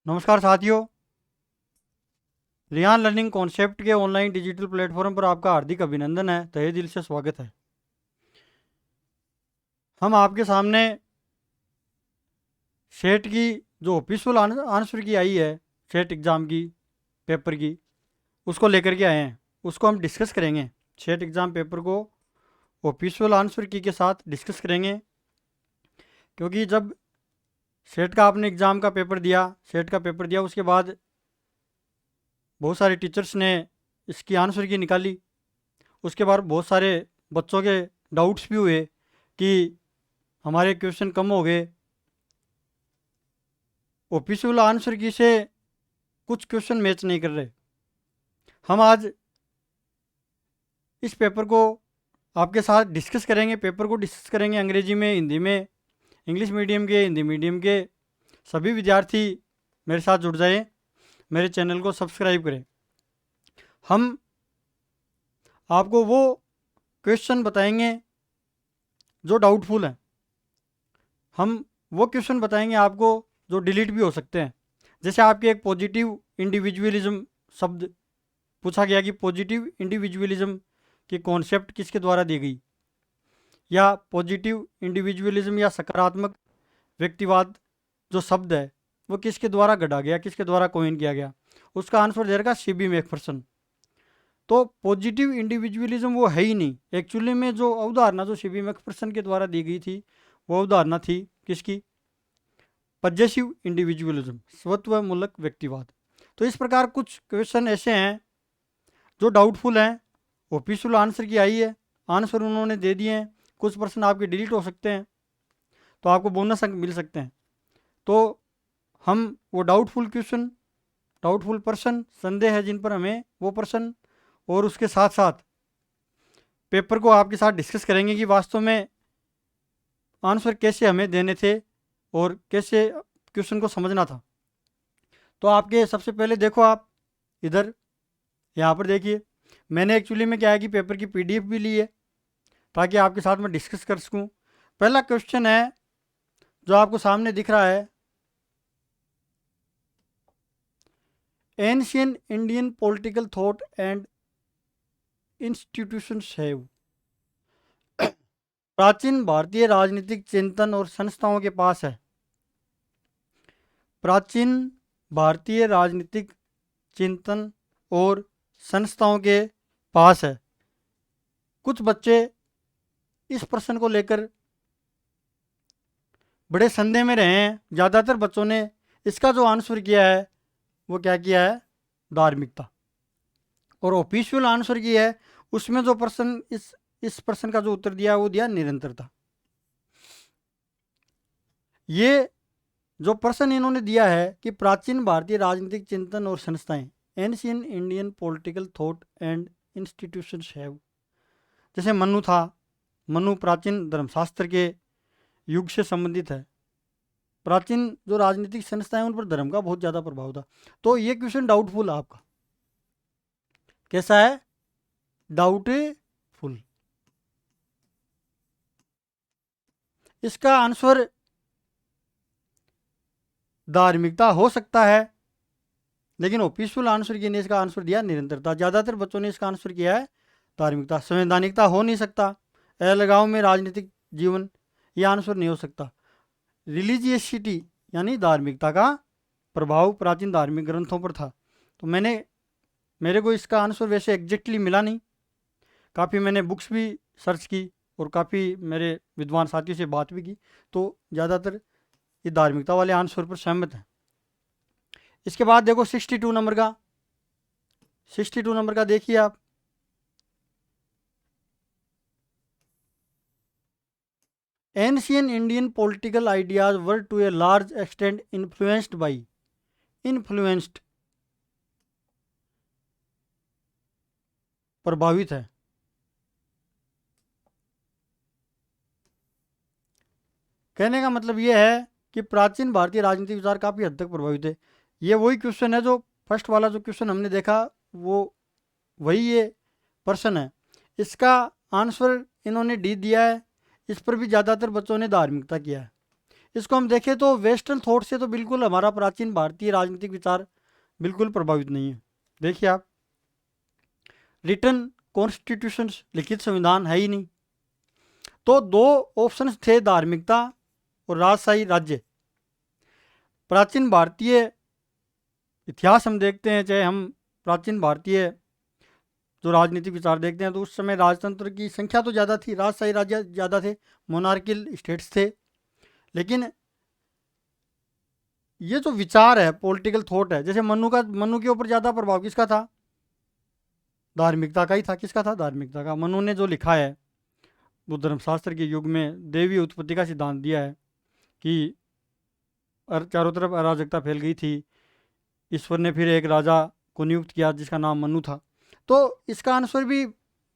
नमस्कार साथियों। Riyan learning concept के ऑनलाइन डिजिटल प्लेटफॉर्म पर आपका हार्दिक अभिनंदन है। तहे दिल से स्वागत है। हम आपके सामने सेट की जो ऑफिशियल आंसर की आई है, सेट एग्ज़ाम की पेपर की, उसको लेकर के आए हैं। उसको हम डिस्कस करेंगे। सेट एग्ज़ाम पेपर को ऑफिशियल आंसर की के साथ डिस्कस करेंगे, क्योंकि जब सेट का आपने एग्ज़ाम का पेपर दिया, सेट का पेपर दिया, उसके बाद बहुत सारे टीचर्स ने इसकी आंसर की निकाली। उसके बाद बहुत सारे बच्चों के डाउट्स भी हुए कि हमारे क्वेश्चन कम हो गए। ऑफिशियल आंसर की से कुछ क्वेश्चन मैच नहीं कर रहे। हम आज इस पेपर को आपके साथ डिस्कस करेंगे। पेपर को डिस्कस करेंगे अंग्रेजी में, हिंदी में, इंग्लिश मीडियम के, हिंदी मीडियम के सभी विद्यार्थी मेरे साथ जुड़ जाएं। मेरे चैनल को सब्सक्राइब करें। हम आपको वो क्वेश्चन बताएंगे जो डाउटफुल हैं। हम वो क्वेश्चन बताएंगे आपको जो डिलीट भी हो सकते हैं। जैसे आपके एक पॉजिटिव इंडिविजुअलिज्म शब्द पूछा गया कि पॉजिटिव इंडिविजुअलिज्म की कॉन्सेप्ट किसके द्वारा दी गई, या पॉजिटिव इंडिविजुअलिज्म या सकारात्मक व्यक्तिवाद जो शब्द है वो किसके द्वारा गढ़ा गया, किसके द्वारा कोइन किया गया। उसका आंसर दे रहेगा सीबी मैकफर्सन। तो पॉजिटिव इंडिविजुअलिज्म वो है ही नहीं। एक्चुअली में जो अवधारणा जो सीबी मैकफर्सन के द्वारा दी गई थी, वो अवधारणा थी किसकी? पजेसिव इंडिविजुअलिज्म, स्वत्व मूलक व्यक्तिवाद। तो इस प्रकार कुछ क्वेश्चन ऐसे हैं जो डाउटफुल हैं। ऑफिशियल आंसर की आई है, आंसर उन्होंने दे दिए हैं। कुछ प्रश्न आपके डिलीट हो सकते हैं, तो आपको बोनस अंक मिल सकते हैं। तो हम वो डाउटफुल क्वेश्चन, डाउटफुल पर्सन, संदेह है जिन पर, हमें वो पर्सन, और उसके साथ साथ पेपर को आपके साथ डिस्कस करेंगे कि वास्तव में आंसर कैसे हमें देने थे और कैसे क्वेश्चन को समझना था। तो आपके सबसे पहले देखो, आप इधर यहाँ पर देखिए, मैंने एक्चुअली में क्या है कि पेपर की पीडीएफ भी ली है ताकि आपके साथ में डिस्कस कर सकूँ। पहला क्वेश्चन है जो आपको सामने दिख रहा है, ancient Indian political thought and institutions have. प्राचीन भारतीय राजनीतिक चिंतन और संस्थाओं के पास है। प्राचीन भारतीय राजनीतिक चिंतन और संस्थाओं के पास है। कुछ बच्चे इस प्रश्न को लेकर बड़े संदेह में रहे हैं। ज़्यादातर बच्चों ने इसका जो आंसर किया है वो क्या किया है? धार्मिकता। और ऑफिशियल आंसर की है उसमें जो प्रश्न, इस प्रश्न का जो उत्तर दिया वो दिया निरंतरता। ये जो प्रश्न इन्होंने दिया है कि प्राचीन भारतीय राजनीतिक चिंतन और संस्थाएं, ancient Indian political thought and institutions have. जैसे मनु था, मनु प्राचीन धर्मशास्त्र के युग से संबंधित है। प्राचीन जो राजनीतिक संस्थाएं उन पर धर्म का बहुत ज़्यादा प्रभाव था। तो ये क्वेश्चन डाउटफुल है आपका। कैसा है? डाउटफुल। इसका आंसर धार्मिकता हो सकता है, लेकिन ऑफिशियल आंसर की ने इसका आंसर दिया निरंतरता। ज़्यादातर बच्चों ने इसका आंसर किया है धार्मिकता। संवैधानिकता हो नहीं सकता। अलगाव में राजनीतिक जीवन, यह आंसर नहीं हो सकता। रिलीजियसिटी यानी धार्मिकता का प्रभाव प्राचीन धार्मिक ग्रंथों पर था। तो मेरे को इसका आंसर वैसे एग्जैक्टली मिला नहीं। काफ़ी मैंने बुक्स भी सर्च की और काफ़ी मेरे विद्वान साथियों से बात भी की, तो ज़्यादातर ये धार्मिकता वाले आंसर पर सहमत हैं। इसके बाद देखो 62 नंबर का, 62 नंबर का देखिए आप। Ancient Indian political ideas were to a large extent influenced by, influenced प्रभावित है। कहने का मतलब ये है कि प्राचीन भारतीय राजनीतिक विचार काफ़ी हद तक प्रभावित है। ये वही क्वेश्चन है जो फर्स्ट वाला जो क्वेश्चन हमने देखा, वो वही ये प्रश्न है। इसका आंसर इन्होंने डी दिया है। इस पर भी ज़्यादातर बच्चों ने धार्मिकता किया है। इसको हम देखें तो वेस्टर्न थॉट से तो बिल्कुल हमारा प्राचीन भारतीय राजनीतिक विचार बिल्कुल प्रभावित नहीं है। देखिए आप, रिटन कॉन्स्टिट्यूशन, लिखित संविधान है ही नहीं। तो दो ऑप्शंस थे, धार्मिकता और राजशाही राज्य। प्राचीन भारतीय इतिहास हम देखते हैं, चाहे हम प्राचीन भारतीय जो राजनीतिक विचार देखते हैं, तो उस समय राजतंत्र की संख्या तो ज़्यादा थी, राजशाही राज्य ज़्यादा थे, मोनार्किल स्टेट्स थे। लेकिन ये जो विचार है, पॉलिटिकल थॉट है, जैसे मनु के ऊपर ज़्यादा प्रभाव किसका था? धार्मिकता का ही था। किसका था? धार्मिकता का। मनु ने जो लिखा है, वो धर्मशास्त्र के युग में देवी उत्पत्ति का सिद्धांत दिया है कि चारों तरफ अराजकता फैल गई थी, ईश्वर ने फिर एक राजा को नियुक्त किया जिसका नाम मनु था। तो इसका आंसर भी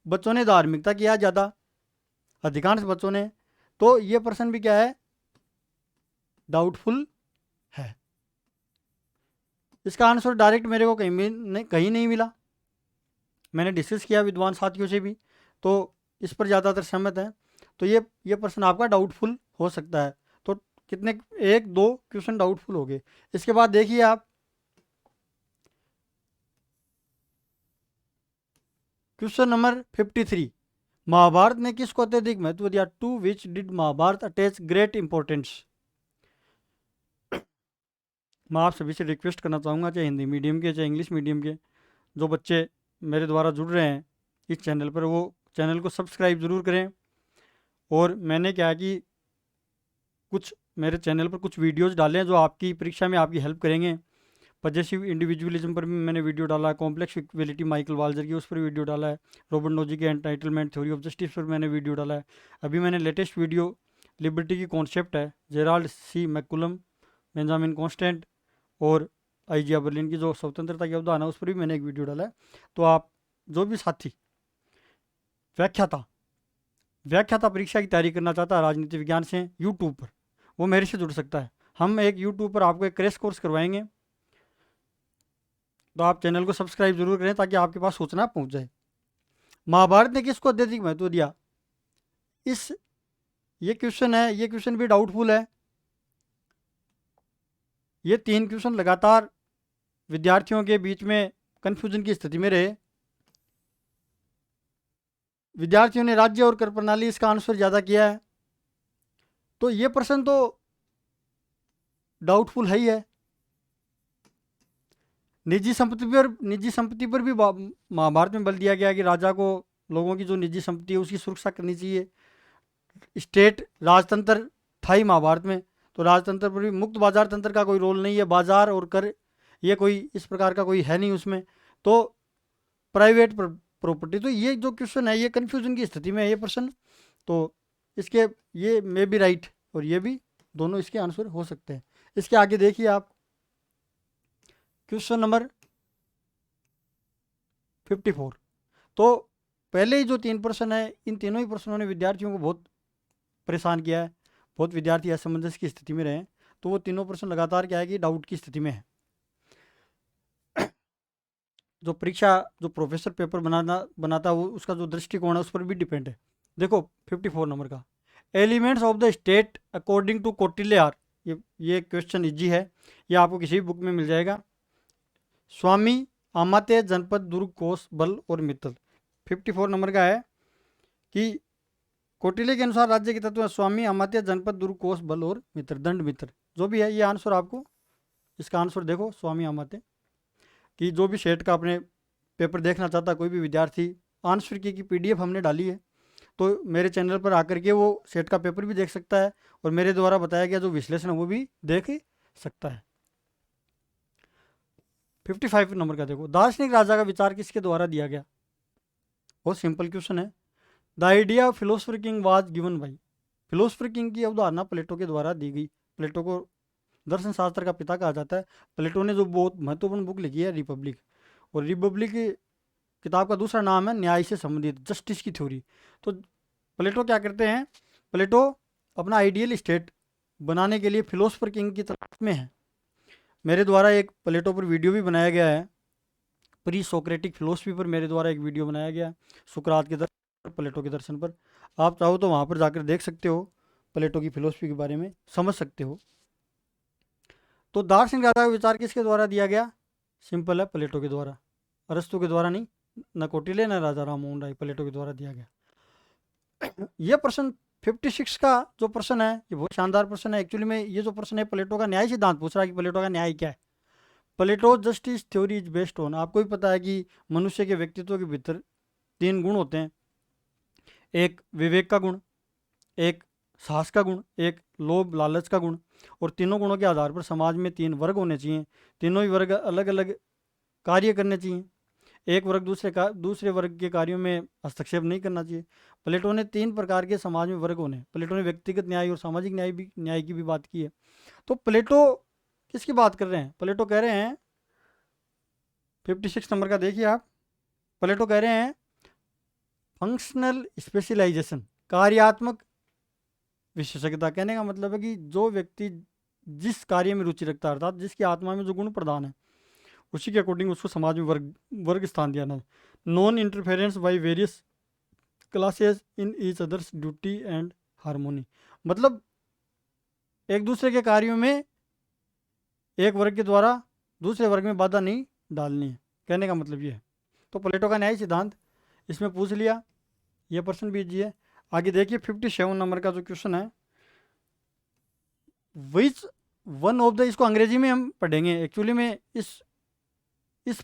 बच्चों ने धार्मिकता किया ज़्यादा, अधिकांश बच्चों ने। तो ये प्रश्न भी क्या है? डाउटफुल है। इसका आंसर डायरेक्ट मेरे को कहीं नहीं मिला। मैंने डिस्कस किया विद्वान साथियों से भी, तो इस पर ज़्यादातर सहमत हैं। तो ये प्रश्न आपका डाउटफुल हो सकता है। तो कितने, 1-2 क्वेश्चन डाउटफुल हो गए। इसके बाद देखिए आप, क्वेश्चन नंबर 53, महाभारत ने किसको अत्यधिक महत्व दिया? To which did Mahabharata attach great importance? मैं आप सभी से रिक्वेस्ट करना चाहूँगा, चाहे हिंदी मीडियम के चाहे इंग्लिश मीडियम के जो बच्चे मेरे द्वारा जुड़ रहे हैं इस चैनल पर, वो चैनल को सब्सक्राइब ज़रूर करें। और मैंने क्या कि कुछ मेरे चैनल पर कुछ वीडियोस डाले हैं जो आपकी परीक्षा में आपकी हेल्प करेंगे। पजेसिव इंडिविजुअलिज्म पर भी मैंने वीडियो डाला है, कॉम्प्लेक्स इक्वलिटी माइकल वाल्जर की, उस पर वीडियो डाला है, रॉबर्ट नोजी के एंटाइटलमेंट थ्योरी ऑफ जस्टिस पर मैंने वीडियो डाला है। अभी मैंने लेटेस्ट वीडियो लिबर्टी की कॉन्सेप्ट है, जेराल्ड सी मैकुलम, बेंजामिन कॉन्स्टेंट और आइजिया बर्लिन की जो स्वतंत्रता की अवधारणा है, उस पर भी मैंने एक वीडियो डाला है। तो आप जो भी साथी व्याख्याता परीक्षा की तैयारी करना चाहता है राजनीति विज्ञान से यूट्यूब पर, वो मेरे से जुड़ सकता है। हम एक यूट्यूब पर आपको एक क्रैश कोर्स करवाएंगे, तो आप चैनल को सब्सक्राइब जरूर करें ताकि आपके पास सूचना पहुंच जाए। महाभारत ने किसको अत्यधिक महत्व दिया? ये क्वेश्चन है, ये क्वेश्चन भी डाउटफुल है। ये 3 क्वेश्चन लगातार विद्यार्थियों के बीच में कंफ्यूजन की स्थिति में रहे। विद्यार्थियों ने राज्य और कर प्रणाली इसका आंसर ज़्यादा किया है। तो ये प्रश्न तो डाउटफुल है ही है। निजी संपत्ति पर भी महाभारत में बल दिया गया कि राजा को लोगों की जो निजी संपत्ति है उसकी सुरक्षा करनी चाहिए। स्टेट राजतंत्र था ही महाभारत में, तो राजतंत्र पर भी मुक्त बाजार तंत्र का कोई रोल नहीं है। बाजार और कर ये कोई इस प्रकार का कोई है नहीं उसमें। तो प्राइवेट प्रॉपर्टी, तो ये जो क्वेश्चन है ये कन्फ्यूजन की स्थिति में है ये प्रश्न। तो इसके ये मे बी राइट और ये भी, दोनों इसके आंसर हो सकते हैं। इसके आगे देखिए आप, क्वेश्चन नंबर 54। तो पहले ही जो 3 प्रश्न है, इन तीनों ही प्रश्नों ने विद्यार्थियों को बहुत परेशान किया है। बहुत विद्यार्थी असमंजस की स्थिति में रहे। तो वो तीनों प्रश्न लगातार क्या है कि डाउट की स्थिति में है। जो प्रोफेसर पेपर बनाता है वो उसका जो दृष्टिकोण है उस पर भी डिपेंड है। देखो 54 नंबर का, elements of the state according to Kautilya. ये क्वेश्चन इजी है, ये आपको किसी भी बुक में मिल जाएगा। स्वामी अमात्य जनपद दुर्ग कोष बल और मित्तल। 54 नंबर का है कि कौटिल्य के अनुसार राज्य के तत्व स्वामी अमात्य जनपद दुर्ग कोष बल और मित्र, दंड मित्र जो भी है। ये आंसर आपको, इसका आंसर देखो स्वामी अमात्य कि जो भी सेट का अपने पेपर देखना चाहता कोई भी विद्यार्थी, आंसर की PDF हमने डाली है, तो मेरे चैनल पर आकर के वो सेट का पेपर भी देख सकता है और मेरे द्वारा बताया गया जो विश्लेषण है वो भी देख सकता है। 55 नंबर का देखो, दार्शनिक राजा का विचार किसके द्वारा दिया गया? बहुत सिंपल क्वेश्चन है। The idea of philosopher king was given by, philosopher king की अवधारणा प्लेटो के द्वारा दी गई। प्लेटो को दर्शन शास्त्र का पिता कहा जाता है। प्लेटो ने जो बहुत महत्वपूर्ण बुक लिखी है रिपब्लिक, और रिपब्लिक की किताब का दूसरा नाम है न्याय से संबंधित, जस्टिस की थ्योरी। तो प्लेटो क्या करते हैं? प्लेटो अपना आइडियल स्टेट बनाने के लिए फिलोसफर किंग की तरफ में है। मेरे द्वारा एक प्लेटो पर वीडियो भी बनाया गया है, प्री सोक्रेटिक फिलोसफी पर मेरे द्वारा एक वीडियो बनाया गया, सुकरात के दर्शन, प्लेटो के दर्शन पर। आप चाहो तो वहाँ पर जाकर देख सकते हो। प्लेटो की फिलोसफी के बारे में समझ सकते हो। तो दार्शनिक राजा का विचार किसके द्वारा दिया गया? सिंपल है, प्लेटो के द्वारा, अरस्तु के द्वारा नहीं, न कौटिल्य न राजा राम मोहन राय, प्लेटो के द्वारा दिया गया। यह प्रश्न 56 का जो प्रश्न है ये बहुत शानदार प्रश्न है। एक्चुअली में ये जो प्रश्न है प्लेटो का न्याय सिद्धांत पूछ रहा है कि प्लेटो का न्याय क्या है। Plato justice theory is based on, आपको भी पता है कि मनुष्य के व्यक्तित्व के भीतर 3 गुण होते हैं, एक विवेक का गुण, एक साहस का गुण, एक लोभ लालच का गुण। और तीनों गुणों के आधार पर समाज में 3 वर्ग होने चाहिए, तीनों ही वर्ग अलग अलग कार्य करने चाहिए, एक वर्ग दूसरे वर्ग के कार्यों में हस्तक्षेप नहीं करना चाहिए। प्लेटो ने 3 प्रकार के समाज में वर्ग होने, प्लेटो ने व्यक्तिगत न्याय और सामाजिक न्याय की भी बात की है। तो प्लेटो किसकी बात कर रहे हैं? प्लेटो कह रहे हैं 56 नंबर का देखिए आप, प्लेटो कह रहे हैं फंक्शनल स्पेशलाइजेशन, कार्यात्मक विशेषज्ञता। कहने का मतलब है कि जो व्यक्ति जिस कार्य में रुचि रखता है, अर्थात जिसकी आत्मा में जो गुण प्रदान है, उसी के अकॉर्डिंग उसको समाज में वर्ग स्थान दिया ना। Non interference by various classes in each others duty and harmony, मतलब एक दूसरे के कार्यों में एक वर्ग के द्वारा दूसरे वर्ग में बाधा नहीं डालनी है, कहने का मतलब ये है। तो प्लेटो का न्याय सिद्धांत इसमें पूछ लिया, ये प्रश्न भी इजी है। आगे देखिए 57 नंबर का जो क्वेश्चन है, विच वन ऑफ द, इसको अंग्रेजी में हम पढ़ेंगे। एक्चुअली में इस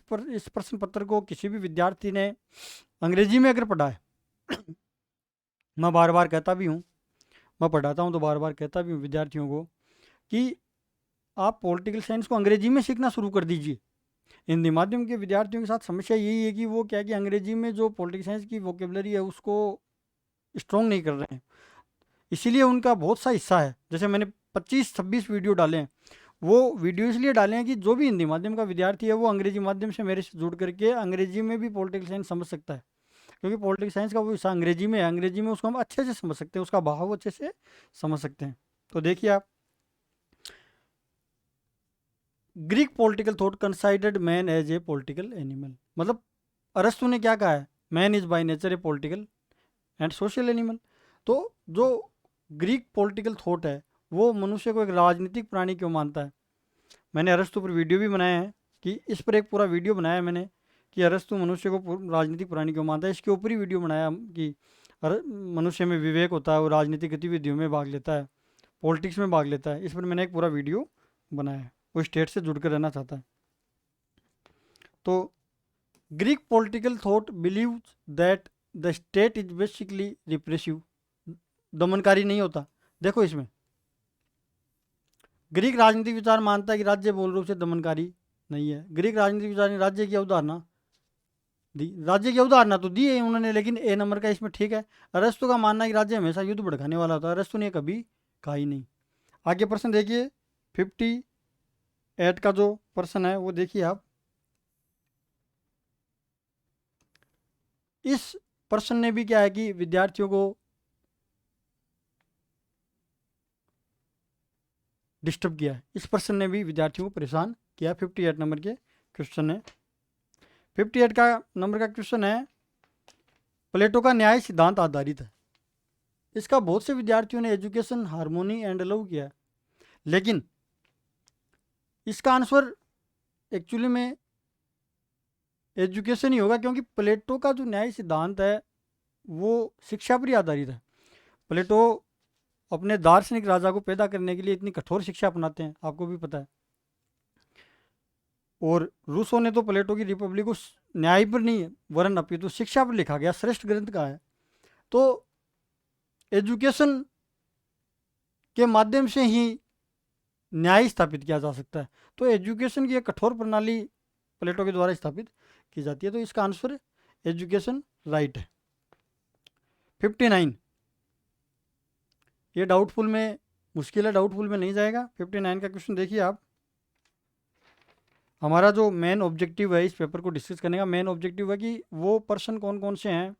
प्रश्न पत्र को किसी भी विद्यार्थी ने अंग्रेजी में अगर पढ़ा है मैं बार बार कहता भी हूँ, मैं पढ़ाता हूँ तो बार बार कहता भी हूँ विद्यार्थियों को कि आप पॉलिटिकल साइंस को अंग्रेजी में सीखना शुरू कर दीजिए। हिंदी माध्यम के विद्यार्थियों के साथ समस्या यही है कि वो क्या कि अंग्रेजी में जो पॉलिटिकल साइंस की वोकेबलरी है उसको स्ट्रॉन्ग नहीं कर रहे हैं, इसीलिए उनका बहुत सा हिस्सा है, जैसे मैंने 25-26 वीडियो डाले हैं, वो वीडियो इसलिए डाले हैं कि जो भी हिंदी माध्यम का विद्यार्थी है वो अंग्रेजी माध्यम से मेरे से जुड़ करके अंग्रेजी में भी पॉलिटिकल साइंस समझ सकता है, क्योंकि पॉलिटिकल साइंस का वो हिस्सा अंग्रेजी में है, अंग्रेजी में उसको हम अच्छे से समझ सकते हैं, उसका भाव अच्छे से समझ सकते हैं। तो देखिए आप, Greek political thought considered man as a political animal, मतलब अरस्तु ने क्या कहा है, man is by nature a political and social animal. तो जो ग्रीक पॉलिटिकल थॉट है वो मनुष्य को एक राजनीतिक प्राणी क्यों मानता है। मैंने अरस्तु पर वीडियो भी बनाया है कि इस पर एक पूरा वीडियो बनाया है मैंने कि अरस्तु मनुष्य को राजनीतिक प्राणी क्यों मानता है। इसके ऊपर ही वीडियो बनाया कि मनुष्य में विवेक होता है, वो राजनीतिक गतिविधियों में भाग लेता है, पॉलिटिक्स में भाग लेता है। इस पर मैंने एक पूरा वीडियो बनाया है, वो स्टेट से जुड़ कर रहना चाहता है। तो Greek political thought believe that the state is basically repressive, दमनकारी नहीं होता। देखो इसमें ग्रीक राजनीतिक विचार मानता है कि राज्य मूल रूप से दमनकारी नहीं है। ग्रीक राजनीतिक विचार ने राज्य की अवधारणा दी, राज्य की अवधारणा तो दी है उन्होंने, लेकिन ए नंबर का इसमें ठीक है। अरस्तु का मानना है कि राज्य हमेशा युद्ध भड़काने वाला होता है, अरस्तु ने कभी कहा ही नहीं। आगे प्रश्न देखिए 58 का जो प्रश्न है वो देखिए आप, इस प्रश्न ने भी क्या है कि विद्यार्थियों को डिस्टर्ब किया है, इस प्रश्न ने भी विद्यार्थियों को परेशान किया। 58 नंबर के क्वेश्चन है, 58 का नंबर का क्वेश्चन है, प्लेटो का न्याय सिद्धांत आधारित है। इसका बहुत से विद्यार्थियों ने एजुकेशन हार्मोनी एंड लव किया है, लेकिन इसका आंसर एक्चुअली में एजुकेशन ही होगा, क्योंकि प्लेटो का जो न्याय सिद्धांत है वो शिक्षा पर ही आधारित है। प्लेटो अपने दार्शनिक राजा को पैदा करने के लिए इतनी कठोर शिक्षा अपनाते हैं, आपको भी पता है। और रूसो ने तो प्लेटो की रिपब्लिक को न्याय पर नहीं वरन अपितु शिक्षा पर लिखा गया श्रेष्ठ ग्रंथ का है। तो एजुकेशन के माध्यम से ही न्याय स्थापित किया जा सकता है। तो एजुकेशन की एक कठोर प्रणाली प्लेटो के द्वारा स्थापित की जाती है। तो इसका आंसर एजुकेशन राइट है। 59, ये डाउटफुल में मुश्किल है, डाउटफुल में नहीं जाएगा। 59 का क्वेश्चन देखिए आप, हमारा जो मेन ऑब्जेक्टिव है इस पेपर को डिस्कस करने का, मेन ऑब्जेक्टिव है कि वो पर्सन कौन कौन से हैं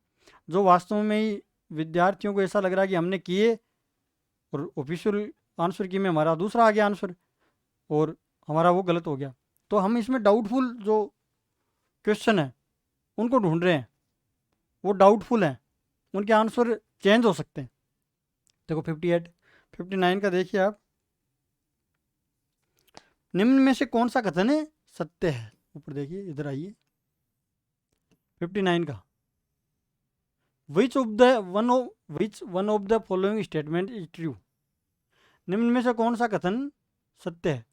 जो वास्तव में ही विद्यार्थियों को ऐसा लग रहा है कि हमने किए और ऑफिशियल आंसर की में हमारा दूसरा आ गया आंसर और हमारा वो गलत हो गया। तो हम इसमें डाउटफुल जो क्वेश्चन है उनको ढूंढ रहे हैं, वो डाउटफुल हैं, उनके आंसर चेंज हो सकते हैं। देखो 59 का देखिए आप, निम्न में से कौन सा कथन है सत्य है? ऊपर देखिए, इधर आइए, 59 का, विच one of the following statement is true? निम्न में से कौन सा कथन सत्य है?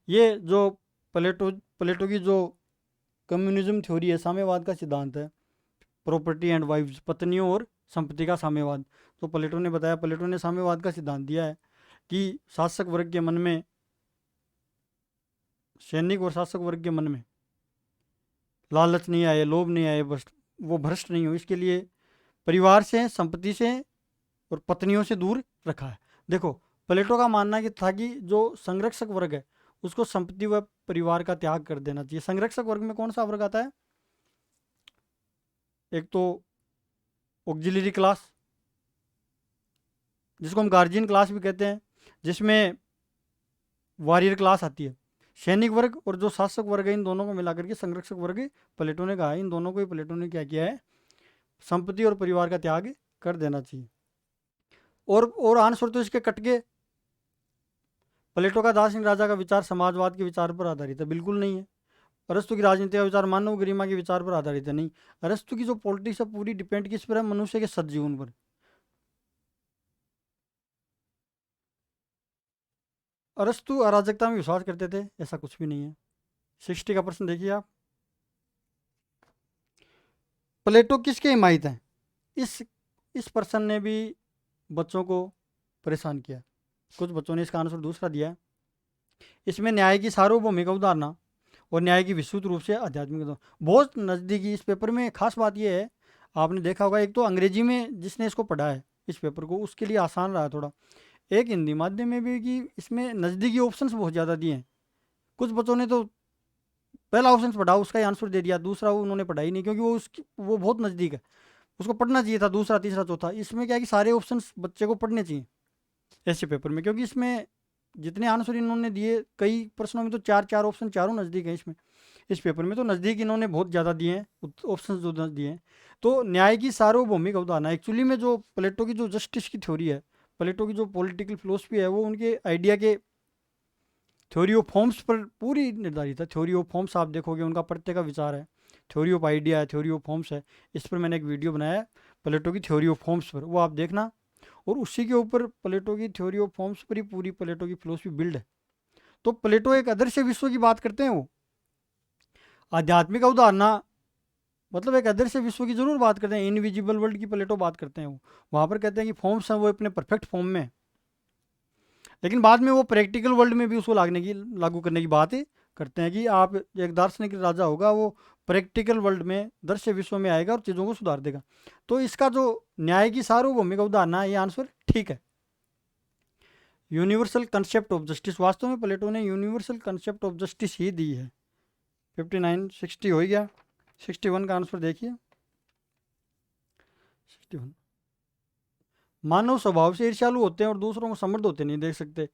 ये जो प्लेटो की जो कम्युनिज्म थ्योरी है, साम्यवाद का सिद्धांत है, प्रॉपर्टी एंड वाइव्स, पत्नियों और संपत्ति का साम्यवाद, तो प्लेटो ने बताया, प्लेटो ने साम्यवाद का सिद्धांत दिया है कि शासक वर्ग के मन में, सैनिक और शासक वर्ग के मन में लालच नहीं आए, लोभ नहीं आए, बस वो भ्रष्ट नहीं हो, इसके लिए परिवार से, संपत्ति से और पत्नियों से दूर रखा है। देखो, प्लेटो का मानना कि था कि जो संरक्षक वर्ग है उसको संपत्ति व परिवार का त्याग कर देना चाहिए। संरक्षक वर्ग में कौन सा वर्ग आता है? एक तो ऑक्सिलरी क्लास, जिसको हम गार्जियन क्लास भी कहते हैं, जिसमें वॉरियर क्लास आती है, सैनिक वर्ग और जो शासक वर्ग है, इन दोनों को मिलाकर के संरक्षक वर्ग प्लेटो ने कहा है। इन दोनों को ही प्लेटो ने क्या किया है? संपत्ति और परिवार का त्याग कर देना चाहिए। और आंसर तो इसके कट गए। प्लेटो का दार्शनिक राजा का विचार समाजवाद के विचार पर आधारित है? बिल्कुल नहीं है। अरस्तु की राजनीति का विचार मानव गरिमा के विचार पर आधारित है? नहीं। अरस्तु की जो पॉलिटिक्स है पूरी डिपेंड किस पर है? मनुष्य के सद्जीवन पर। अरस्तु अराजकता में विश्वास करते थे? ऐसा कुछ भी नहीं है। 60 का प्रश्न देखिए आप, प्लेटो किसके हिमायत हैं? इस पर्सन ने भी बच्चों को परेशान किया। कुछ बच्चों ने इसका आंसर दूसरा दिया है। इसमें न्याय की सार्वभौमिक अवधारणा और न्याय की विस्तृत रूप से आध्यात्मिक बहुत नज़दीकी। इस पेपर में खास बात यह है, आपने देखा होगा, एक तो अंग्रेजी में जिसने इसको पढ़ा है इस पेपर को, उसके लिए आसान रहा थोड़ा। एक हिंदी माध्यम में भी कि इसमें नज़दीकी ऑप्शंस बहुत ज़्यादा दिए हैं। कुछ बच्चों ने तो पहला ऑप्शन पढ़ा, उसका ही आंसर दे दिया, दूसरा वो उन्होंने पढ़ा ही नहीं, क्योंकि वो बहुत नज़दीक है, उसको पढ़ना चाहिए था दूसरा, तीसरा, चौथा। इसमें क्या है कि सारे ऑप्शंस बच्चे को पढ़ने चाहिए ऐसे पेपर में, क्योंकि इसमें जितने आंसर इन्होंने दिए, कई प्रश्नों में तो चार चार ऑप्शन, चारों नज़दीक है। इसमें इस पेपर में तो नज़दीक इन्होंने बहुत ज़्यादा दिए हैं ऑप्शन जो दिए हैं। तो न्याय की सार्वभौमिक अवधारणा, एक्चुअली में जो प्लेटो की जो जस्टिस की थ्योरी है, प्लेटो की जो पॉलिटिकल फिलोसफी है, वो उनके आइडिया के थ्योरी ऑफ फॉर्म्स पर पूरी निर्धारित है। थ्योरी ऑफ फॉर्म्स आप देखोगे, उनका प्रत्येक का विचार है। थ्योरी ऑफ आइडिया है, थ्योरी ऑफ फॉर्म्स है। इस पर मैंने एक वीडियो बनाया है प्लेटो की थ्योरी ऑफ फॉर्म्स पर, वो आप देखना। और उसी के ऊपर प्लेटो की थ्योरी ऑफ फॉर्म्स पर ही पूरी प्लेटो की फिलोसफी बिल्ड है। तो प्लेटो एक आदर्श विश्व की बात करते हैं, वो आध्यात्मिक अवधारणा, मतलब एक आदर्श विश्व की जरूर बात करते हैं। इनविजिबल वर्ल्ड की प्लेटो बात करते हैं, वो वहाँ पर कहते हैं कि फॉर्म्स हैं वो अपने परफेक्ट फॉर्म में, लेकिन बाद में वो प्रैक्टिकल वर्ल्ड में भी उसको लागू करने की बात करते हैं कि आप एक दार्शनिक राजा होगा, वो प्रैक्टिकल वर्ल्ड में, दृश्य विश्व में आएगा और चीज़ों को सुधार देगा। तो इसका जो न्याय की सार्वभौमिक अवधारणा है, ये आंसर ठीक है। यूनिवर्सल कंसेप्ट ऑफ जस्टिस, वास्तव में प्लेटो ने यूनिवर्सल कंसेप्ट ऑफ जस्टिस ही दी है। 59, 60 हो गया। 61 का आंसर देखिए। 61, मानव स्वभाव से ईर्ष्यालु होते हैं और दूसरों को समृद्ध होते नहीं देख सकते,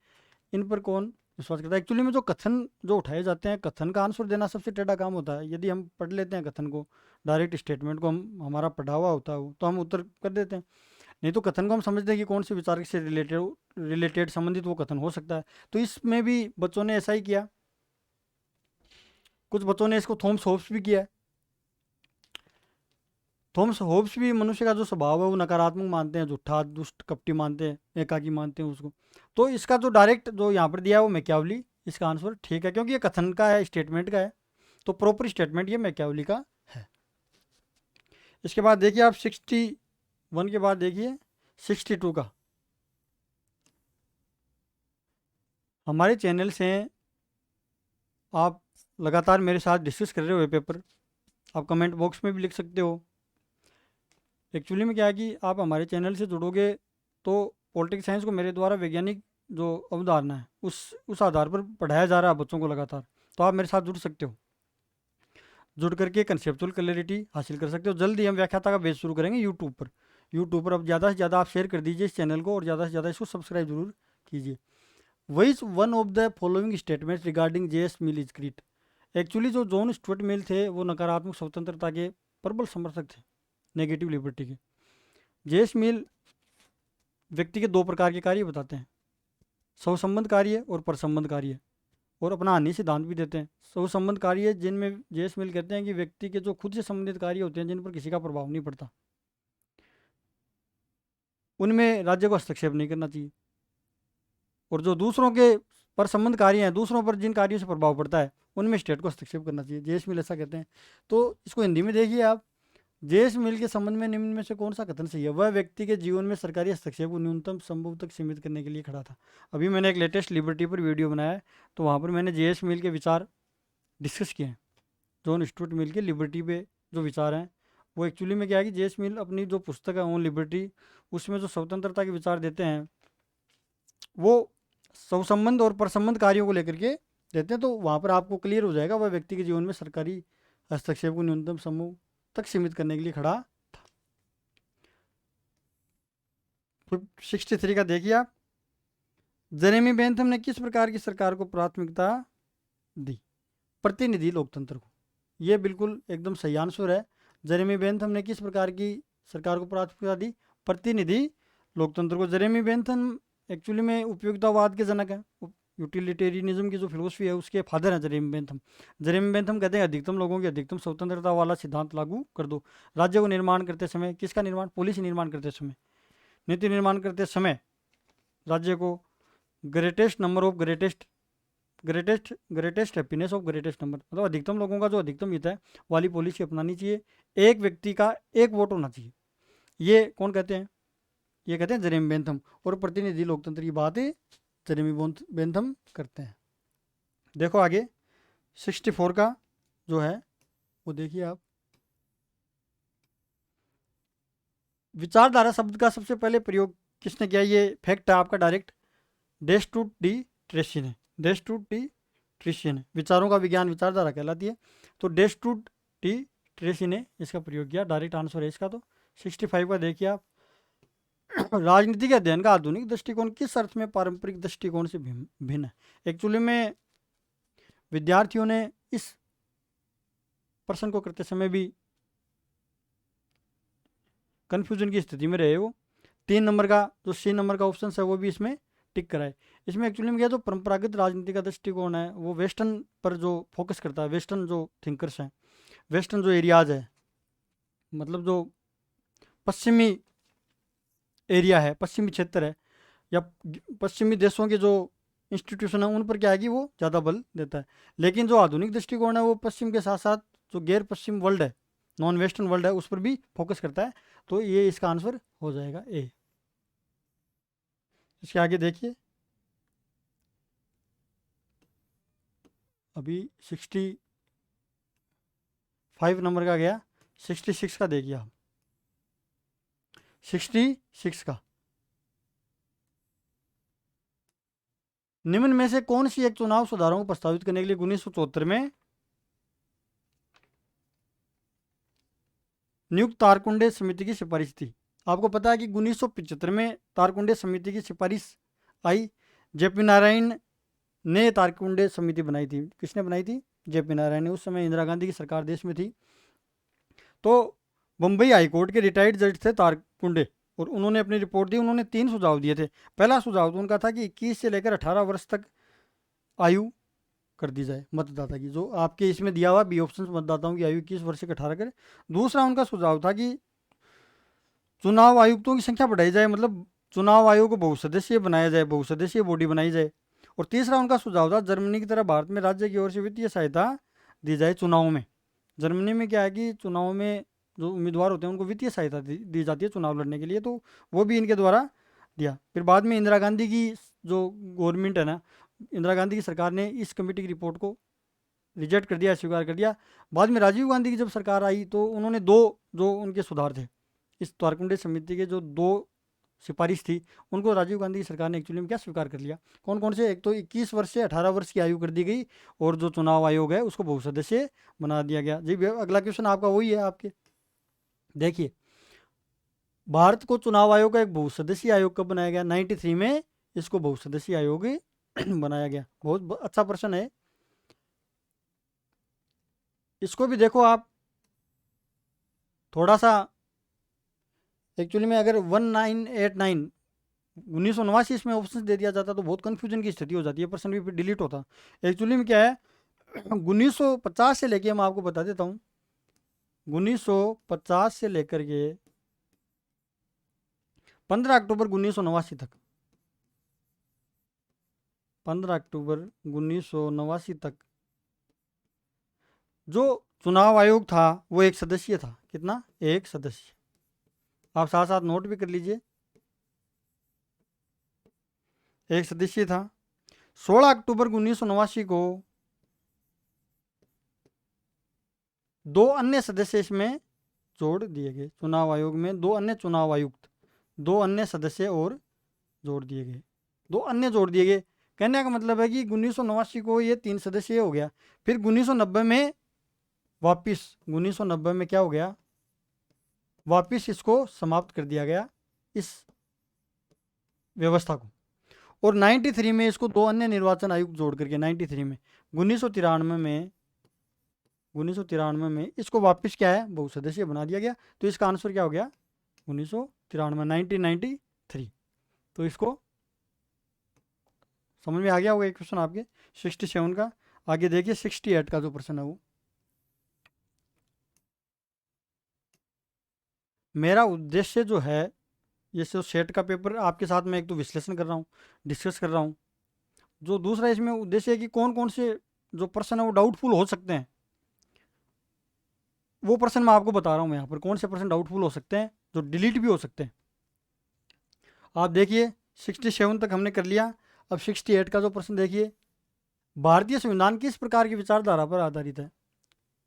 इन पर कौन विश्वास करता है? एक्चुअली में जो कथन जो उठाए जाते हैं, कथन का आंसर देना सबसे टेढ़ा काम होता है। यदि हम पढ़ लेते हैं कथन को, डायरेक्ट स्टेटमेंट को, हमारा पढ़ा हुआ होता है तो हम उत्तर कर देते हैं। नहीं तो कथन को हम समझते हैं कि कौन से विचार से रिलेटेड संबंधित वो कथन हो सकता है। तो इसमें भी बच्चों ने ऐसा ही किया। कुछ बच्चों ने इसको थॉमस होब्स भी किया है। थॉमस होब्स भी मनुष्य का जो स्वभाव है वो नकारात्मक मानते हैं, झूठा, दुष्ट, कपटी मानते हैं, एकाकी मानते हैं उसको। तो इसका जो डायरेक्ट जो यहाँ पर दिया है वो मैकियावली, इसका आंसर ठीक है, क्योंकि ये कथन का है, स्टेटमेंट का है, तो प्रॉपर स्टेटमेंट ये मैकियावली का है। इसके बाद देखिए आप 61 के बाद देखिए 62 का। हमारे चैनल से आप लगातार मेरे साथ डिस्कस कर रहे हो ये पेपर, आप कमेंट बॉक्स में भी लिख सकते हो। एक्चुअली में क्या है कि आप हमारे चैनल से जुड़ोगे तो पॉलिटिक्स साइंस को मेरे द्वारा वैज्ञानिक जो अवधारणा है उस आधार पर पढ़ाया जा रहा है बच्चों को लगातार, तो आप मेरे साथ जुड़ सकते हो। जुड़ करके कंसेप्चुअल क्लैरिटी हासिल कर सकते हो। जल्द ही हम व्याख्याता का बेस शुरू करेंगे यूट्यूब पर। अब ज़्यादा से ज़्यादा आप शेयर कर दीजिए इस चैनल को, और ज़्यादा से ज़्यादा इसको सब्सक्राइब जरूर कीजिए। विच one of the following statements regarding JS mill is correct? Actually जो जॉन स्टुअर्ट मिल थे वो नकारात्मक स्वतंत्रता के प्रबल समर्थक थे, नेगेटिव लिबर्टी के। जेएस मिल व्यक्ति के दो प्रकार के कार्य बताते हैं। सहसंबंध कार्य और परसंबंध कार्य, और अपना हानि सिद्धांत भी देते हैं। सहसंबंध कार्य जिनमें जेएस मिल कहते हैं कि व्यक्ति के जो खुद से संबंधित कार्य होते हैं जिन पर किसी का प्रभाव नहीं पड़ता, उनमें राज्य को हस्तक्षेप नहीं करना चाहिए। और जो दूसरों के पर संबंध कार्य हैं, दूसरों पर जिन कार्यों से प्रभाव पड़ता है, उनमें स्टेट को हस्तक्षेप करना चाहिए। जेएस मिल ऐसा कहते हैं। तो इसको हिंदी में देखिए आप, जेएस मिल के संबंध में निम्न में से कौन सा कथन सही है? वह व्यक्ति के जीवन में सरकारी हस्तक्षेप को न्यूनतम संभव तक सीमित करने के लिए खड़ा था। अभी मैंने एक लेटेस्ट लिबर्टी पर वीडियो बनाया है, तो वहाँ पर मैंने जेएस मिल के विचार डिस्कस किए हैं। जॉन स्टुअर्ट मिल के लिबर्टी पे जो विचार हैं, वो एक्चुअली में क्या है कि जेएस मिल अपनी जो पुस्तक है ऑन लिबर्टी, उसमें जो स्वतंत्रता के विचार देते हैं, वो स्वसंबंध और परसंबंध कार्यों को लेकर के देते हैं। तो वहाँ पर आपको क्लियर हो जाएगा वह व्यक्ति के जीवन में सरकारी हस्तक्षेप को न्यूनतम समूह तक सीमित करने के लिए खड़ा था। 63 का देखिए आप, जेरेमी बेंथम ने किस प्रकार की सरकार को प्राथमिकता दी? प्रतिनिधि लोकतंत्र को। यह बिल्कुल एकदम सही आंसर है। जेरेमी बेंथम ने किस प्रकार की सरकार को प्राथमिकता दी? प्रतिनिधि लोकतंत्र को। जेरेमी बेंथम एक्चुअली में उपयोगितावाद के जनक हैं। यूटिलिटेरियनिज्म की जो फिलोसफी है उसके फादर हैं जेरेमी बेंथम। जेरेमी बेंथम कहते हैं अधिकतम लोगों की अधिकतम स्वतंत्रता वाला सिद्धांत लागू कर दो। राज्य को निर्माण करते समय, किसका निर्माण? पॉलिसी निर्माण करते समय, नीति निर्माण करते समय राज्य को greatest number of greatest happiness of greatest number, मतलब अधिकतम लोगों का जो अधिकतम हित है वाली पॉलिसी अपनानी चाहिए। एक व्यक्ति का एक वोट होना चाहिए। ये कौन कहते हैं? ये कहते हैं जेरेमी बेंथम। और प्रतिनिधि लोकतंत्र की बात जेरेमी बेंथम करते हैं। देखो आगे 64 का जो है वो देखिए आप, विचारधारा शब्द का सबसे पहले प्रयोग किसने किया? ये फैक्ट है आपका डायरेक्ट, डेस्टूट डी ट्रेसिन है। डेस्टूट डी ट्रेसिन है, विचारों का विज्ञान विचारधारा कहलाती है। तो डेस्टूट डी ट्रेसिन ने इसका प्रयोग किया, डायरेक्ट आंसर है इसका। तो 65 का देखिए आप, राजनीति के अध्ययन का आधुनिक दृष्टिकोण किस अर्थ में पारंपरिक दृष्टिकोण से भिन्न है? एक्चुअली में विद्यार्थियों ने इस प्रश्न को करते समय भी कंफ्यूजन की स्थिति में रहे। वो 3 नंबर का जो सी नंबर का ऑप्शन है वो भी इसमें टिक कराए। इसमें एक्चुअली में क्या, जो परंपरागत राजनीति का दृष्टिकोण है वो वेस्टर्न पर जो फोकस करता है, वेस्टर्न जो थिंकर्स हैं, वेस्टर्न जो एरियाज है, मतलब जो पश्चिमी एरिया है, पश्चिमी क्षेत्र है, या पश्चिमी देशों के जो इंस्टीट्यूशन है उन पर क्या है कि वो ज़्यादा बल देता है। लेकिन जो आधुनिक दृष्टिकोण है वो पश्चिम के साथ साथ जो गैर पश्चिम वर्ल्ड है, नॉन वेस्टर्न वर्ल्ड है, उस पर भी फोकस करता है। तो ये इसका आंसर हो जाएगा ए। इसके आगे देखिए, अभी 65 नंबर का गया, 66 का देखिए आप। 66 का, निम्न में से कौन सी एक चुनाव सुधारों को प्रस्तावित करने के लिए 1974 में नियुक्त तारकुंडे समिति की सिफारिश थी? आपको पता है कि 1975 में तारकुंडे समिति की सिफारिश आई। जेपी नारायण ने तारकुंडे समिति बनाई थी। किसने बनाई थी? जेपी नारायण ने। उस समय इंदिरा गांधी की सरकार देश में थी। तो बम्बई हाईकोर्ट के रिटायर्ड जज थे तारकुंडे, और उन्होंने अपनी रिपोर्ट दी। उन्होंने 3 सुझाव दिए थे। पहला सुझाव तो उनका था कि 21 से लेकर 18 वर्ष तक आयु कर दी जाए मतदाता की, जो आपके इसमें दिया हुआ बी ऑप्शन, मतदाताओं की आयु 21 वर्ष से 18 करे। दूसरा उनका सुझाव था कि चुनाव आयुक्तों की संख्या बढ़ाई जाए, मतलब चुनाव आयोग को बहुसदस्यीय बनाया जाए, बहुसदस्यीय बॉडी बनाई जाए। और तीसरा उनका सुझाव था जर्मनी की तरह भारत में राज्य की ओर से वित्तीय सहायता दी जाए चुनाव में। जर्मनी में क्या है कि चुनाव में जो उम्मीदवार होते हैं उनको वित्तीय सहायता दी जाती है चुनाव लड़ने के लिए, तो वो भी इनके द्वारा दिया। फिर बाद में इंदिरा गांधी की जो गवर्नमेंट है ना, इंदिरा गांधी की सरकार ने इस कमेटी की रिपोर्ट को रिजेक्ट कर दिया, स्वीकार कर दिया। बाद में राजीव गांधी की जब सरकार आई तो उन्होंने 2 जो उनके सुधार थे, इस तारकुंडे समिति के जो 2 सिफारिश थी, उनको राजीव गांधी की सरकार ने एक्चुअली में क्या स्वीकार कर लिया। कौन कौन से? एक तो 21 वर्ष से 18 वर्ष की आयु कर दी गई, और जो चुनाव आयोग है उसको बहुसदस्यीय बना दिया गया। जी भैया, अगला क्वेश्चन आपका वही है आपके। देखिए, भारत को चुनाव आयोग का एक बहुसदस्यीय आयोग कब बनाया गया? 93 में इसको बहुसदस्यीय आयोग बनाया गया। बहुत अच्छा प्रश्न है। इसको भी देखो आप थोड़ा सा, एक्चुअली में अगर 1989 1989 इसमें ऑप्शन दे दिया जाता तो बहुत कन्फ्यूजन की स्थिति हो जाती है, प्रश्न भी फिर डिलीट होता। एक्चुअली में क्या है, 1950 से लेके, मैं आपको बता देता हूँ, 1950 से लेकर के 15 अक्टूबर 1989 तक, 15 अक्टूबर 1989 तक जो चुनाव आयोग था वो एक सदस्यीय था। कितना? एक सदस्य। आप साथ साथ नोट भी कर लीजिए, एक सदस्यीय था। 16 अक्टूबर 1989 को दो अन्य सदस्य इसमें जोड़ दिए गए। चुनाव आयोग में दो अन्य चुनाव आयुक्त, दो अन्य सदस्य और जोड़ दिए गए, दो अन्य जोड़ दिए गए। कहने का मतलब है कि 1989 को ये 3 सदस्य हो गया। फिर 1990 में वापिस, 1990 में क्या हो गया, वापिस इसको समाप्त कर दिया गया, इस व्यवस्था को। और 93 में इसको दो अन्य निर्वाचन आयुक्त जोड़ करके 93 में, 1993 में इसको वापस क्या है, बहुसदस्यीय बना दिया गया। तो इसका आंसर क्या हो गया, 1993, 1993। तो इसको समझ में आ गया होगा एक क्वेश्चन आपके 67 का। आगे देखिए 68 का जो प्रश्न है वो, मेरा उद्देश्य जो है, ये जो सेट का पेपर आपके साथ में एक तो विश्लेषण कर रहा हूँ, डिस्कस कर रहा हूँ, जो दूसरा इसमें उद्देश्य है कि कौन कौन से जो प्रश्न है वो डाउटफुल हो सकते हैं, वो प्रश्न मैं आपको बता रहा हूँ। यहाँ पर कौन से प्रश्न डाउटफुल हो सकते हैं, जो डिलीट भी हो सकते हैं। आप देखिए 67 तक हमने कर लिया। अब 68 का जो प्रश्न देखिए, भारतीय संविधान किस प्रकार की विचारधारा पर आधारित है?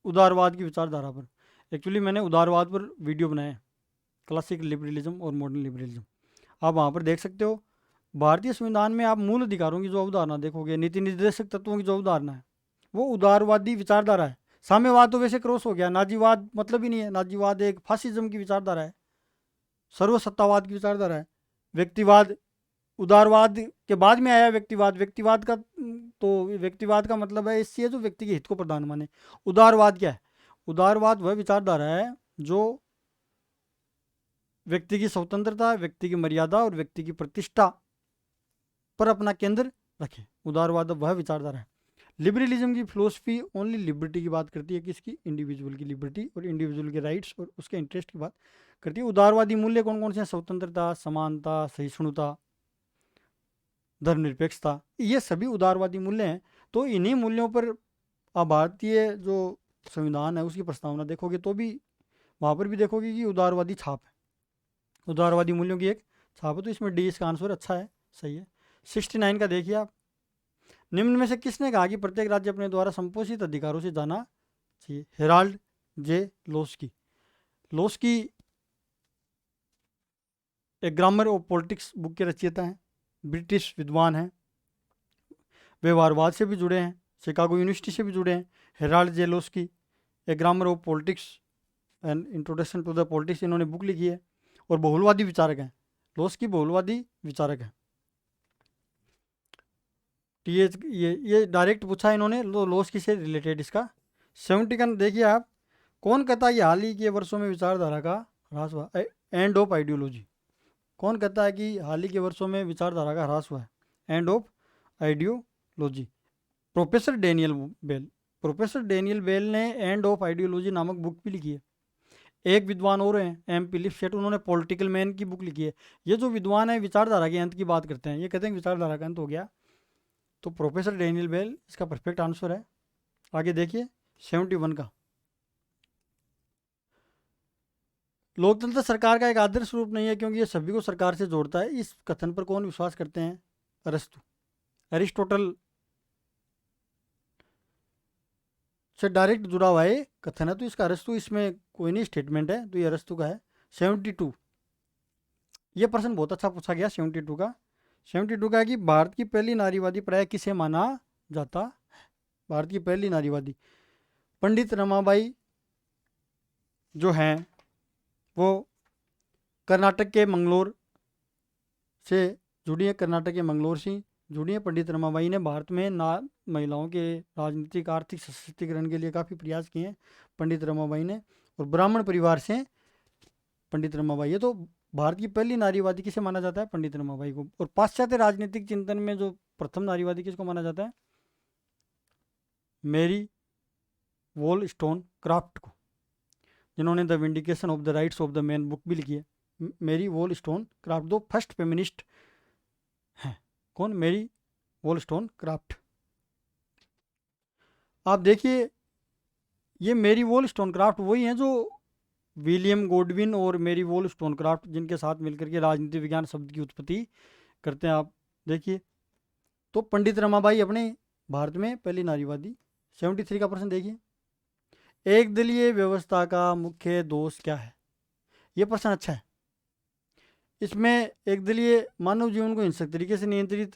उदारवाद की विचारधारा पर। एक्चुअली मैंने उदारवाद पर वीडियो बनाया है, क्लासिक लिबरलिज्म और मॉडर्न लिबरलिज्म, आप वहाँ पर देख सकते हो। भारतीय संविधान में आप मूल अधिकारों की जो अवधारणा देखोगे, नीति निर्देशक तत्वों की जो अवधारणा है, वो उदारवादी विचारधारा है। साम्यवाद तो वैसे क्रॉस हो गया, नाजीवाद मतलब ही नहीं है, नाजीवाद एक फासिज्म की विचारधारा है, सर्वसत्तावाद की विचारधारा है। व्यक्तिवाद उदारवाद के बाद में आया, व्यक्तिवाद, व्यक्तिवाद का तो व्यक्तिवाद का मतलब है इससे जो व्यक्ति के हित को प्रधान माने। उदारवाद क्या है? उदारवाद वह विचारधारा है जो व्यक्ति की स्वतंत्रता, व्यक्ति की मर्यादा और व्यक्ति की प्रतिष्ठा पर अपना केंद्र रखे। उदारवाद वह विचारधारा है। लिबरलिज्म की फिलोसफी ओनली लिबर्टी की बात करती है, किसकी? इंडिविजुअल की लिबर्टी और इंडिविजुअल के राइट्स और उसके इंटरेस्ट की बात करती है। उदारवादी मूल्य कौन कौन से हैं? स्वतंत्रता, समानता, सहिष्णुता, धर्मनिरपेक्षता, ये सभी उदारवादी मूल्य हैं। तो इन्हीं मूल्यों पर आप भारतीय जो संविधान है उसकी प्रस्तावना देखोगे तो भी वहाँ पर भी देखोगे कि उदारवादी छाप है, उदारवादी मूल्यों की एक छाप है। तो इसमें डी इसका आंसर अच्छा है, सही है। 69 का देखिए आप, निम्न में से किसने कहा कि प्रत्येक राज्य अपने द्वारा संपोषित अधिकारों से जाना चाहिए? Herald J लोस्की। लोस्की एक ग्रामर ऑफ पॉलिटिक्स बुक के रचयिता हैं, ब्रिटिश विद्वान हैं, व्यवहारवाद से भी जुड़े हैं, शिकागो यूनिवर्सिटी से भी जुड़े हैं। Harold J Laski, a grammar of politics and introduction to the politics, इन्होंने बुक लिखी है और बहुलवादी विचारक हैं। लोस्की बहुलवादी विचारक हैं। टीएच ये डायरेक्ट पूछा इन्होंने लोस्की से रिलेटेड इसका। 70 का देखिए आप, कौन कहता है कि हाल ही के वर्षों में विचारधारा का ह्रास हुआ? And of ideology. कौन कहता है कि हाल ही के वर्षों में विचारधारा का ह्रास हुआ है? End of ideology, professor Daniel Bell. Professor Daniel Bell ने एंड ऑफ आइडियोलॉजी नामक बुक भी लिखी है। एक विद्वान और हैं, एम फिलिप सेट, उन्होंने पॉलिटिकल मैन की बुक लिखी है। ये जो विद्वान है विचारधारा के अंत की बात करते हैं, ये कहते हैं कि विचारधारा का अंत हो गया। तो प्रोफेसर डेनियल बेल इसका परफेक्ट आंसर है। आगे देखिए 71 का, लोकतंत्र सरकार का एक आदर्श रूप नहीं है क्योंकि ये सभी को सरकार से जोड़ता है। इस कथन पर कौन विश्वास करते हैं? अरस्तु। एरिस्टोटल से डायरेक्ट जुड़ा हुआ है कथन है, तो इसका अरस्तु, इसमें कोई नहीं स्टेटमेंट है, तो ये अरस्तु का है। 72, ये प्रश्न बहुत अच्छा पूछा गया 72 का। 72 का है कि भारत की पहली नारीवादी प्राय किसे माना जाता है? भारत की पहली नारीवादी पंडित रमाबाई जो हैं वो कर्नाटक के मंगलोर से जुड़ी है, कर्नाटक के मंगलोर से जुड़ी है। पंडित रमाबाई ने भारत में महिलाओं के राजनीतिक आर्थिक सशक्तिकरण के लिए काफ़ी प्रयास किए हैं पंडित रमाबाई ने, और ब्राह्मण परिवार से पंडित रमाबाई है। तो भारत की पहली नारीवादी किसे माना जाता है? पंडित रमाबाई को। और पाश्चात्य राजनीतिक चिंतन में जो प्रथम नारीवादी किसको माना जाता है? मेरी वॉल स्टोन क्राफ्ट को, जिन्होंने the vindication of the rights of the man book भी लिखी है। मेरी वॉल स्टोन क्राफ्ट दो फर्स्ट फेमिनिस्ट हैं। कौन? मेरी वॉल स्टोन क्राफ्ट। आप देखिए, ये मेरी वॉल स्टोन क्राफ्ट वही हैं जो विलियम गोडविन और मेरी वॉल स्टोन क्राफ्ट जिनके साथ मिलकर के राजनीति विज्ञान शब्द की उत्पत्ति करते हैं। आप देखिए, तो पंडित रमाबाई अपने भारत में पहली नारीवादी। 73 का प्रश्न देखिए, एक दलीय व्यवस्था का मुख्य दोष क्या है? ये प्रश्न अच्छा है। इसमें एक दलीय मानव जीवन को हिंसक तरीके से नियंत्रित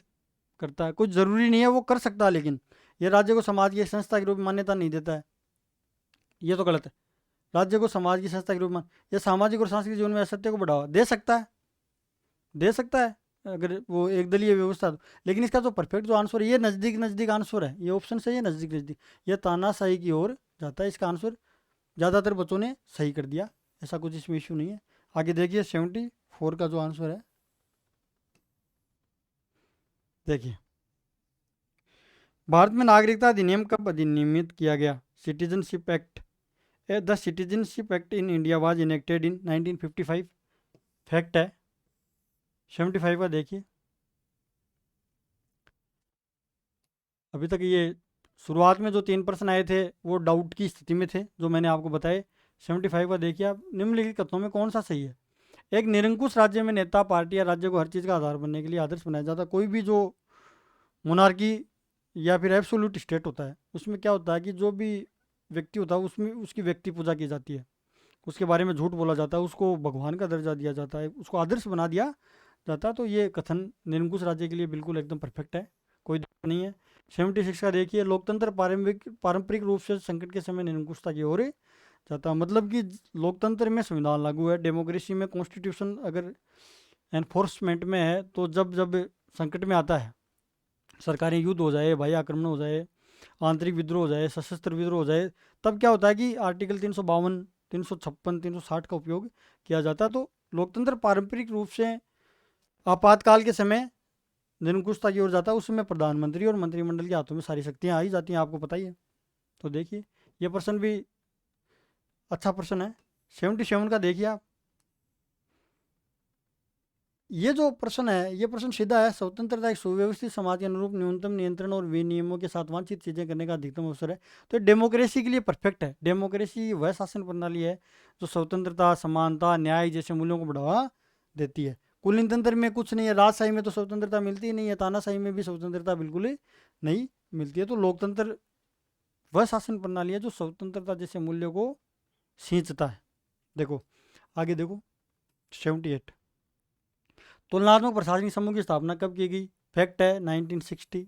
करता है। कुछ जरूरी नहीं है वो कर सकता है, लेकिन यह राज्य को समाज की एक संस्था के रूप में मान्यता नहीं देता है। ये तो गलत है। राज्य को समाज की संस्था के रूप में, यह सामाजिक और सांस्कृतिक जीवन में असत्य को बढ़ावा दे सकता है, दे सकता है अगर वो एक दलीय व्यवस्था तो। लेकिन इसका जो परफेक्ट जो आंसर है, ये नज़दीक नज़दीक आंसर है, ये ऑप्शन से, ये नज़दीक नज़दीक, ये तानाशाही की ओर जाता है। इसका आंसर ज़्यादातर बच्चों ने सही कर दिया, ऐसा कुछ इसमें इश्यू नहीं है। आगे देखिए 74 का जो आंसर है, देखिए भारत में नागरिकता अधिनियम कब अधिनियमित किया गया? Citizenship act. The citizenship act in India was enacted in 1955। Fact है। 75 का देखिए, अभी तक ये शुरुआत में जो 3 प्रश्न आए थे वो डाउट की स्थिति में थे, जो मैंने आपको बताए। 75 का देखिए आप, निम्नलिखित कथनों में कौन सा सही है? एक निरंकुश राज्य में नेता, पार्टी या राज्य को हर चीज़ का आधार बनने के लिए आदर्श बनाया जाता है। कोई भी जो मोनार्की या फिर एब्सोल्यूट स्टेट होता है, उसमें क्या होता है कि जो भी व्यक्ति होता है उसमें उसकी व्यक्ति पूजा की जाती है, उसके बारे में झूठ बोला जाता है, उसको भगवान का दर्जा दिया जाता है, उसको आदर्श बना दिया जाता है। तो ये कथन निरंकुश राज्य के लिए बिल्कुल एकदम परफेक्ट है, कोई दिक्कत नहीं है। 76 का देखिए, लोकतंत्र पारंपरिक रूप से संकट के समय निरंकुशता की ओर जाता है। मतलब कि लोकतंत्र में संविधान लागू है, डेमोक्रेसी में कॉन्स्टिट्यूशन अगर एनफोर्समेंट में है, तो जब जब संकट में आता है, सरकारी युद्ध हो जाए, भाई आक्रमण हो जाए, आंतरिक विद्रोह हो जाए, सशस्त्र विद्रोह हो जाए, तब क्या होता है कि आर्टिकल 352, 356, 360 का उपयोग किया जाता है। तो लोकतंत्र पारंपरिक रूप से आपातकाल के समय निरंकुशता की ओर जाता है। उसमें प्रधानमंत्री और मंत्रिमंडल के हाथों में सारी शक्तियाँ आई जाती हैं, आपको पता ही है। तो देखिए, ये प्रश्न भी अच्छा प्रश्न है। 77 का देखिए आप, ये जो प्रश्न है, ये प्रश्न सीधा है। स्वतंत्रता एक सुव्यवस्थित समाज के अनुरूप न्यूनतम नियंत्रण और विनियमों के साथ वांछित चीज़ें करने का अधिकतम अवसर है। तो डेमोक्रेसी के लिए परफेक्ट है। डेमोक्रेसी वह शासन प्रणाली है जो स्वतंत्रता, समानता, न्याय जैसे मूल्यों को बढ़ावा देती है। कुलीन तंत्र में कुछ नहीं है, राजशाही में तो स्वतंत्रता मिलती ही नहीं है, तानाशाही में भी स्वतंत्रता बिल्कुल ही नहीं मिलती है। तो लोकतंत्र वह शासन प्रणाली है जो स्वतंत्रता जैसे मूल्यों को सींचता है। देखो आगे देखो 78, तुलनात्मक प्रशासनिक समूह की स्थापना कब की गई? फैक्ट है 1960।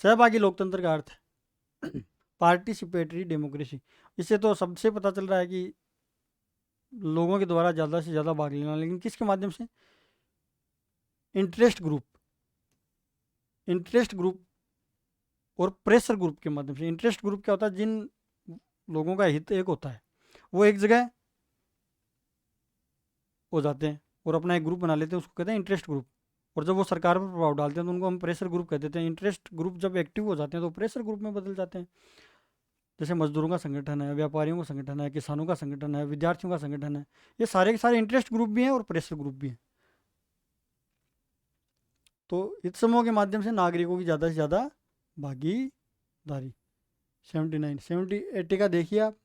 सहभागी लोकतंत्र का अर्थ है पार्टिसिपेटरी डेमोक्रेसी। इससे तो सबसे पता चल रहा है कि लोगों के द्वारा ज़्यादा से ज़्यादा भाग लेना, लेकिन किसके माध्यम से? इंटरेस्ट ग्रुप, इंटरेस्ट ग्रुप और प्रेशर ग्रुप के माध्यम से। इंटरेस्ट ग्रुप क्या होता है? जिन लोगों का हित एक होता है, वो एक जगह हो जाते हैं और अपना एक ग्रुप बना लेते हैं, उसको कहते हैं इंटरेस्ट ग्रुप। और जब वो सरकार पर प्रभाव डालते हैं तो उनको हम प्रेशर ग्रुप कह देते हैं। इंटरेस्ट ग्रुप जब एक्टिव हो जाते हैं तो प्रेशर ग्रुप में बदल जाते हैं। जैसे मजदूरों का संगठन है, व्यापारियों का संगठन है, किसानों का संगठन है, विद्यार्थियों का संगठन है, ये सारे के सारे इंटरेस्ट ग्रुप भी हैं और प्रेशर ग्रुप भी हैं। तो इस समूह के माध्यम से नागरिकों की ज़्यादा से ज़्यादा भागीदारी। 79, 80 का देखिए आप,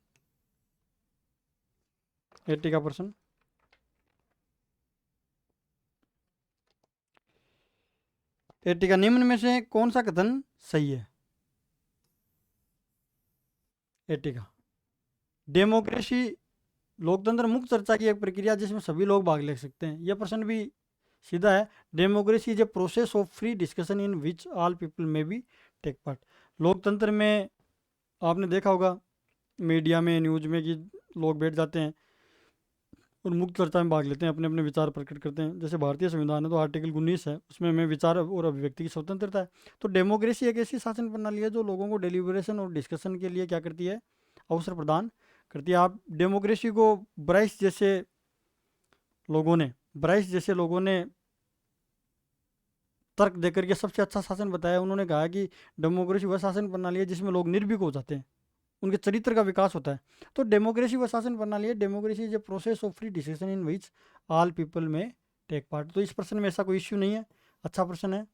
80 का प्रश्न, एट्टी का निम्न में से कौन सा कथन सही है? 80 का, डेमोक्रेसी लोकतंत्र मुक्त चर्चा की एक प्रक्रिया जिसमें सभी लोग भाग ले सकते हैं। यह प्रश्न भी सीधा है। Democracy is a process of free discussion in which all people में बी टेक पार्ट। लोकतंत्र में आपने देखा होगा मीडिया में, न्यूज में, कि लोग बैठ जाते हैं और मुक्त चर्चा में भाग लेते हैं, अपने अपने विचार प्रकट करते हैं। जैसे भारतीय संविधान है तो आर्टिकल 19 है, उसमें हमें विचार और अभिव्यक्ति की स्वतंत्रता है। तो डेमोक्रेसी एक ऐसी शासन प्रणाली है जो लोगों को डेलिब्रेशन और डिस्कशन के लिए क्या करती है? अवसर प्रदान करती है। आप डेमोक्रेसी को ब्राइस जैसे लोगों ने, ब्राइस जैसे लोगों ने तर्क देकर के सबसे अच्छा शासन बताया। उन्होंने कहा कि डेमोक्रेसी वह शासन प्रणाली है जिसमें लोग निर्भीक हो जाते हैं, उनके चरित्र का विकास होता है। तो डेमोक्रेसी वह शासन प्रणाली है, democracy is a process of free decision in which all people में टेक पार्ट। तो इस प्रश्न में ऐसा कोई इश्यू नहीं है, अच्छा प्रश्न है।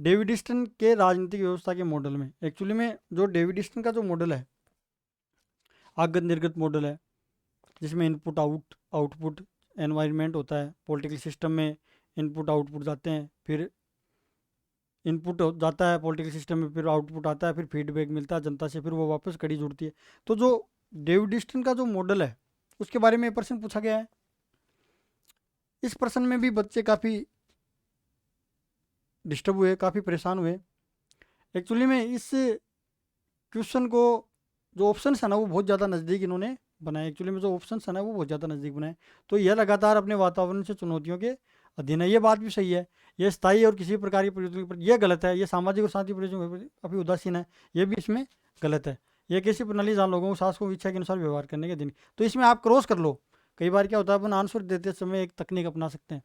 डेविडिस्टन के राजनीतिक व्यवस्था के मॉडल में, एक्चुअली में जो डेविडिस्टन का जो मॉडल है, आगत निर्गत मॉडल है, जिसमें इनपुट आउटपुट एनवायरनमेंट होता है। पॉलिटिकल सिस्टम में इनपुट आउटपुट जाते हैं, फिर इनपुट जाता है पॉलिटिकल सिस्टम में, फिर आउटपुट आता है, फिर फीडबैक मिलता है जनता से, फिर वो वापस कड़ी जुड़ती है। तो जो डेविडिस्टन का जो मॉडल है उसके बारे में प्रश्न पूछा गया है। इस प्रश्न में भी बच्चे काफ़ी डिस्टर्ब हुए, काफ़ी परेशान हुए। एक्चुअली में इस क्वेश्चन को जो ऑप्शन है ना वो बहुत ज़्यादा नज़दीक इन्होंने बनाए। एक्चुअली में जो ऑप्शन है ना वो बहुत ज़्यादा नज़दीक बनाए। तो यह लगातार अपने वातावरण से चुनौतियों के अधीन है। ये बात भी सही है। यह स्थायी और किसी प्रकार की परिवर्तन पर, यह गलत है। यह सामाजिक और शांति परिवर्तन काफ़ी उदासीन है, यह भी इसमें गलत है। यह कैसी प्रणाली जहाँ लोगों को सास को इच्छा के अनुसार व्यवहार करने के दिन। तो इसमें आप क्रॉस कर लो। कई बार क्या होता है, अपन आंसर देते समय एक तकनीक अपना सकते हैं।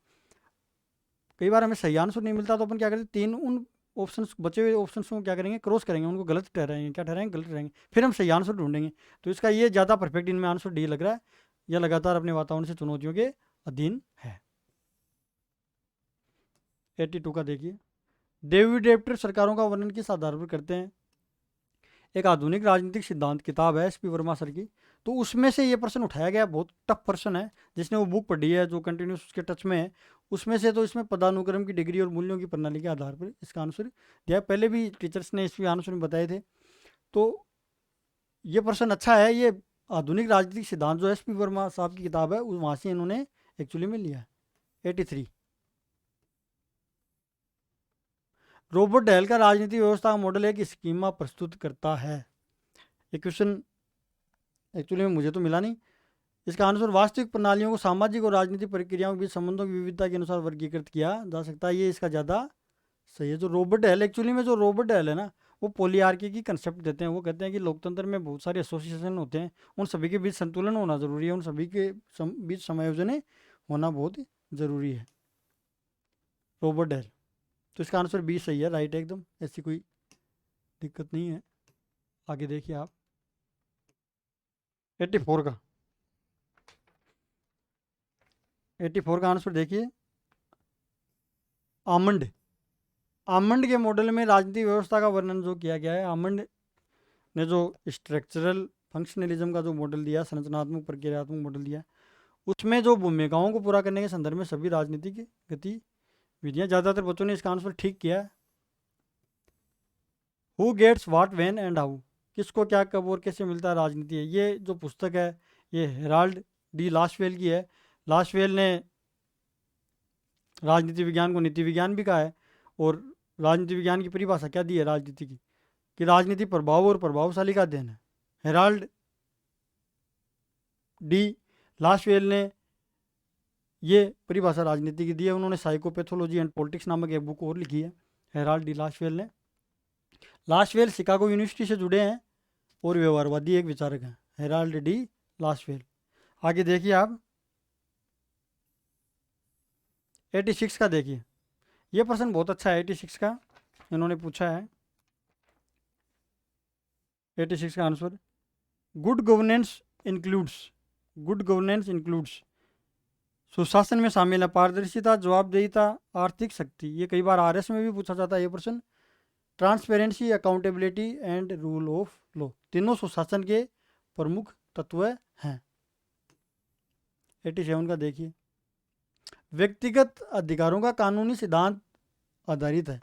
कई बार हमें सही आंसर नहीं मिलता तो अपन क्या करते हैं, तीन उन ऑप्शंस, बचे हुए ऑप्शंस को क्या करेंगे, क्रॉस करेंगे, उनको गलत ठहराएंगे। क्या ठहराएंगे? गलत ठहराएंगे, फिर हम सही आंसर ढूंढेंगे। तो इसका ये ज़्यादा परफेक्ट इनमें आंसर डी लग रहा है। यह लगातार अपने वातावरण से चुनौतियों के अधीन है। 82 का देखिए, डेविड एप्टर सरकारों का वर्णन किस आधार पर करते हैं? एक आधुनिक राजनीतिक सिद्धांत किताब है SP वर्मा सर की। तो उसमें से ये प्रश्न उठाया गया। बहुत टफ प्रश्न है, जिसने वो बुक पढ़ी है, जो कंटिन्यूस उसके टच में है, उसमें से। तो इसमें पदानुक्रम की डिग्री और मूल्यों की प्रणाली के आधार पर इसका आंसर दिया। पहले भी टीचर्स ने इसके आंसर में बताए थे। तो ये प्रश्न अच्छा है। ये आधुनिक राजनीतिक सिद्धांत जो SP वर्मा साहब की किताब है, वहाँ से इन्होंने एक्चुअली में लिया है। 83, रॉबर्ट डेल का राजनीतिक व्यवस्था का मॉडल एक स्कीमा प्रस्तुत करता है। ये क्वेश्चन एक्चुअली में मुझे तो मिला नहीं। इसका आंसर, वास्तविक प्रणालियों को सामाजिक और राजनीतिक प्रक्रियाओं के बीच संबंधों की विविधता के अनुसार वर्गीकृत किया जा सकता है। ये इसका ज़्यादा सही है। जो रॉबर्ट हेल, एक्चुअली में जो रॉबर्ट हेल है ना, वो पोलियार्की की कंसेप्ट देते हैं। वो कहते हैं कि लोकतंत्र में बहुत सारे एसोसिएशन होते हैं, उन सभी के बीच संतुलन होना ज़रूरी है, उन सभी के बीच समायोजन होना बहुत ज़रूरी है। Robert hello. तो इसका आंसर बी सही है, राइट है एकदम, ऐसी कोई दिक्कत नहीं है। आगे देखिए आप 84 का, 84 का आंसर देखिए, आमंड। आमंड के मॉडल में राजनीतिक व्यवस्था का वर्णन जो किया गया है, आमंड ने जो स्ट्रक्चरल फंक्शनलिज्म का जो मॉडल दिया, संरचनात्मक प्रक्रियात्मक मॉडल दिया, उसमें जो भूमिकाओं को पूरा करने के संदर्भ में सभी राजनीतिक गतिविधियां, ज़्यादातर बच्चों ने इसका आंसर ठीक किया है। Who gets what when and how, किसको क्या कब और कैसे मिलता है, राजनीति है। ये जो पुस्तक है ये हेराल्ड डी लाशवेल की है। लाशवेल ने राजनीति विज्ञान को नीति विज्ञान भी कहा है। और राजनीति विज्ञान की परिभाषा क्या दी है राजनीति की, कि राजनीति प्रभाव और प्रभावशाली का अध्ययन है। हेराल्ड डी लाशवेल ने ये परिभाषा राजनीति की दी है। उन्होंने साइकोपैथोलॉजी एंड पॉलिटिक्स नामक एक बुक और लिखी है, हेराल्ड डी लाशवेल ने। लाशवेल शिकागो यूनिवर्सिटी से जुड़े हैं और व्यवहारवादी एक विचारक हैं, हेराल्ड डी लाशवेल। आगे देखिए आप 86 का देखिए, ये प्रश्न बहुत अच्छा है। 86 का इन्होंने पूछा है। 86 का आंसर, गुड गवर्नेंस इंक्लूड्स सुशासन में शामिल है पारदर्शिता, जवाबदेहिता, आर्थिक शक्ति। ये कई बार RS में भी पूछा जाता है ये प्रश्न। Transparency, accountability and rule of law, तीनों सुशासन के प्रमुख तत्व हैं। 87 का देखिए, व्यक्तिगत अधिकारों का कानूनी सिद्धांत आधारित है।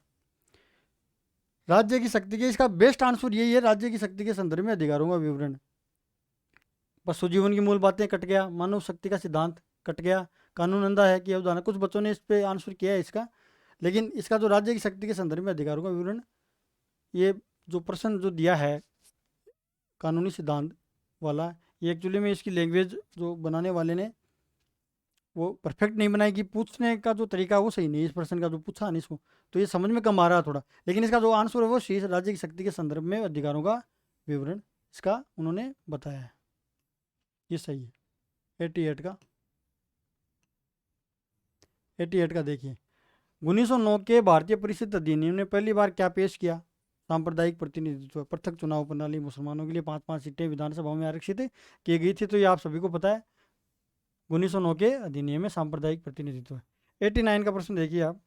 राज्य की शक्ति के, इसका बेस्ट आंसर यही है, राज्य की शक्ति के संदर्भ में अधिकारों का विवरण। पशु जीवन की मूल बातें कट गया, मानव शक्ति का सिद्धांत कट गया, कानून अंधा है कि अवधारणा। कुछ बच्चों ने इस पे आंसर किया है इसका, लेकिन इसका जो राज्य की शक्ति के संदर्भ में अधिकारों का विवरण, ये जो प्रश्न जो दिया है कानूनी सिद्धांत वाला, ये एक्चुअली में इसकी लैंग्वेज जो बनाने वाले ने वो परफेक्ट नहीं बनाई, कि पूछने का जो तरीका वो सही नहीं, इस प्रश्न का जो पूछा नहीं इसको, तो ये समझ में कम आ रहा है थोड़ा। लेकिन इसका जो आंसर है वो शीर्ष राज्य की शक्ति के संदर्भ में अधिकारों का विवरण इसका उन्होंने बताया है, ये सही है। 88 का 88 का देखिए, 1909 के भारतीय परिषद अधिनियम ने पहली बार क्या पेश किया? सांप्रदायिक प्रतिनिधित्व, पृथक चुनाव प्रणाली, मुसलमानों के लिए 5-5 सीटें विधानसभा में आरक्षित की गई थी। तो ये आप सभी को पता है, 1909 के अधिनियम में सांप्रदायिक प्रतिनिधित्व। 89 का प्रश्न देखिए आप,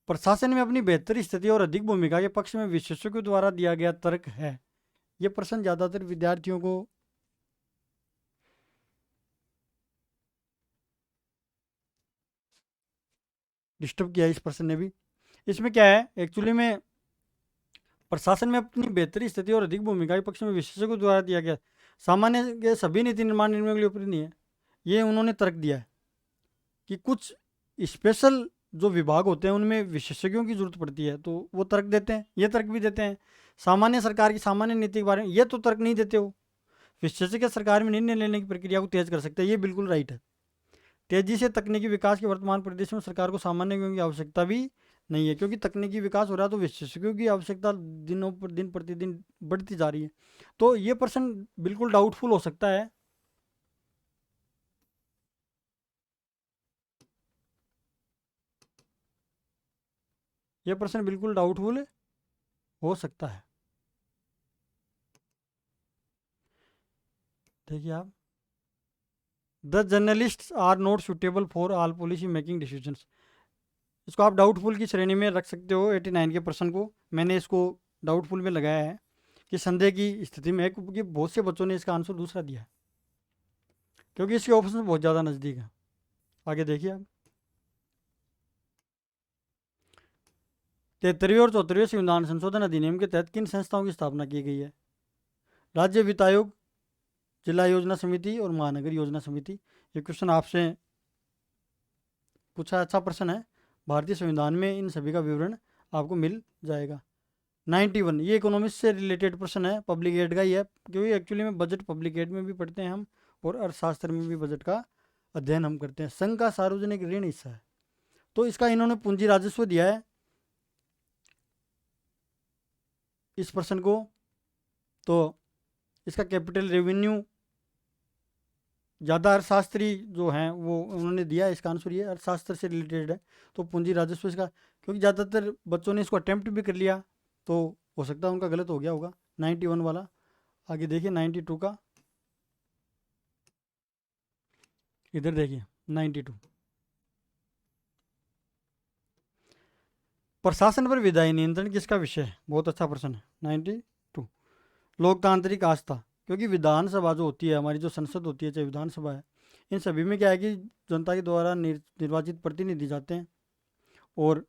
प्रशासन में अपनी बेहतर स्थिति और अधिक भूमिका के पक्ष में विशेषज्ञों द्वारा दिया गया तर्क है। ये प्रश्न ज्यादातर विद्यार्थियों को डिस्टर्ब किया इस प्रश्न ने भी। इसमें क्या है एक्चुअली में, प्रशासन में अपनी बेहतर स्थिति और अधिक भूमिका के पक्ष में विशेषज्ञों द्वारा दिया गया, सामान्य के सभी नीति निर्माण निर्णयों के लिए उपयोगी नहीं है। ये उन्होंने तर्क दिया है कि कुछ स्पेशल जो विभाग होते हैं उनमें विशेषज्ञों की जरूरत पड़ती है, तो वो तर्क देते हैं, ये तर्क भी देते हैं। सामान्य सरकार की सामान्य नीति के बारे में ये तो तर्क नहीं देते हो। विशेषज्ञ सरकार में निर्णय लेने की प्रक्रिया को तेज कर सकते हैं, ये बिल्कुल राइट है। तेजी से तकनीकी विकास के वर्तमान परिदृश्य में सरकार को सामान्य नियमों की आवश्यकता भी नहीं है, क्योंकि तकनीकी विकास हो रहा है तो विशेषज्ञों की आवश्यकता दिनों पर दिन प्रतिदिन बढ़ती जा रही है। तो ये प्रश्न बिल्कुल डाउटफुल हो सकता है। ये प्रश्न बिल्कुल डाउटफुल हो सकता है। देखिए आप, the journalist are not suitable for all policy making decisions, इसको आप डाउटफुल की श्रेणी में रख सकते हो। 89 के प्रश्न को मैंने इसको डाउटफुल में लगाया है कि संदेह की स्थिति में है, क्योंकि बहुत से बच्चों ने इसका आंसर दूसरा दिया है, क्योंकि इसके ऑप्शन बहुत ज़्यादा नज़दीक है। आगे देखिए आप, 73वें और 74वें संविधान संशोधन अधिनियम के तहत किन संस्थाओं की स्थापना की गई है? राज्य वित्त आयोग, जिला योजना समिति और महानगर योजना समिति। ये क्वेश्चन आपसे पूछा, अच्छा प्रश्न है। भारतीय संविधान में इन सभी का विवरण आपको मिल जाएगा। 91, ये इकोनॉमिक्स से रिलेटेड प्रश्न है, पब्लिक एड का ही है, क्योंकि एक्चुअली में बजट पब्लिक एड में भी पढ़ते हैं हम, और अर्थशास्त्र में भी बजट का अध्ययन हम करते हैं। संघ का सार्वजनिक ऋण हिस्सा है, तो इसका इन्होंने पूंजी राजस्व दिया है इस प्रश्न को, तो इसका कैपिटल रेवेन्यू ज़्यादा अर्थशास्त्री जो हैं वो उन्होंने दिया है, इसका आंसर ये अर्थशास्त्र से रिलेटेड है। तो पूंजी राजस्व इसका, क्योंकि ज़्यादातर बच्चों ने इसको अटेम्प्ट भी कर लिया, तो हो सकता है उनका गलत हो गया होगा 91 वाला। आगे देखिए 92 का, इधर देखिए 92, प्रशासन पर विधायी नियंत्रण किसका विषय है? बहुत अच्छा प्रश्न है। 92, लोकतांत्रिक आस्था, क्योंकि विधानसभा जो होती है हमारी, जो संसद होती है चाहे विधानसभा है, इन सभी में क्या है कि जनता के द्वारा निर्वाचित प्रतिनिधि जाते हैं और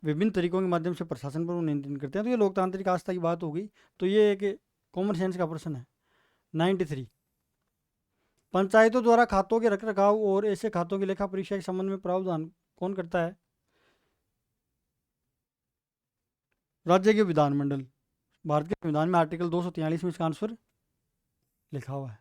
विभिन्न तरीकों के माध्यम से प्रशासन पर वो नियंत्रण करते हैं, तो ये लोकतांत्रिक आस्था की बात हो गई। तो ये एक कॉमन सेंस का प्रश्न है। 93, पंचायतों द्वारा खातों के रखरखाव और ऐसे खातों की लेखा परीक्षा के संबंध में प्रावधान कौन करता है? राज्य के विधानमंडल। भारत के संविधान में आर्टिकल 243 में इसका आंसर लिखा हुआ है।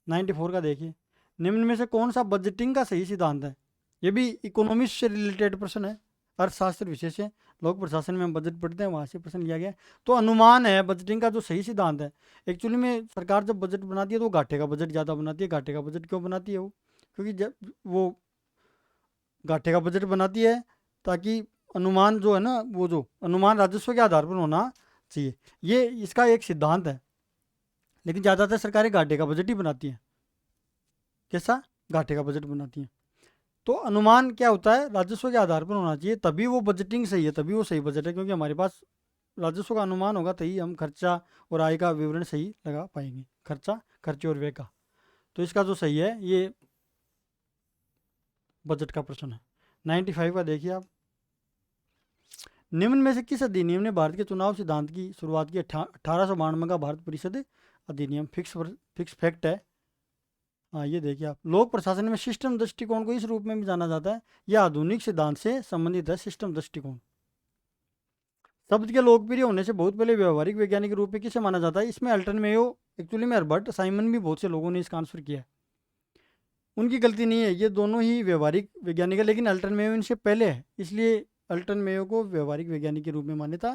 94 का देखिए, निम्न में से कौन सा बजटिंग का सही सिद्धांत है? ये भी इकोनॉमिक्स से रिलेटेड प्रश्न है, अर्थशास्त्र विषय से, लोक प्रशासन में हम बजट पढ़ते हैं वहाँ से प्रश्न लिया गया है। तो अनुमान है बजटिंग का जो सही सिद्धांत है। एक्चुअली में सरकार जब बजट बनाती है तो घाटे का बजट ज़्यादा बनाती है। घाटे का बजट क्यों बनाती है वो? क्योंकि जब वो घाटे का बजट बनाती है ताकि अनुमान जो है ना, वो जो अनुमान राजस्व के आधार पर होना चाहिए, ये इसका एक सिद्धांत है। लेकिन ज़्यादातर सरकारें घाटे का बजट ही बनाती हैं। कैसा? घाटे का बजट बनाती हैं। तो अनुमान क्या होता है? राजस्व के आधार पर होना चाहिए, तभी वो बजटिंग सही है, तभी वो सही बजट है, क्योंकि हमारे पास राजस्व का अनुमान होगा तभी हम खर्चा और आय का विवरण सही लगा पाएंगे, खर्चा, खर्चे और व्यय का। तो इसका जो सही है ये बजट का प्रश्न है। 95 का देखिए आप, निम्न में से किस अधिनियम ने भारत के चुनाव सिद्धांत की शुरुआत की? 1892 का भारत परिषद अधिनियम, फिक्स फैक्ट है। हाँ, ये देखिए आप, लोक प्रशासन में सिस्टम दृष्टिकोण को इस रूप में भी जाना जाता है, यह आधुनिक सिद्धांत से संबंधित है। सिस्टम दृष्टिकोण शब्द के लोकप्रिय होने से बहुत पहले व्यवहारिक वैज्ञानिक के रूप में किसे माना जाता है? इसमें अल्टन मेयो, एक्चुअली में हर्बर्ट साइमन भी बहुत से लोगों ने इसका आंसर किया है, उनकी गलती नहीं है, ये दोनों ही व्यवहारिक वैज्ञानिक है, लेकिन अल्टन मेयो इनसे पहले है, इसलिए अल्टन मेयो को व्यवहारिक वैज्ञानिक के रूप में मान्यता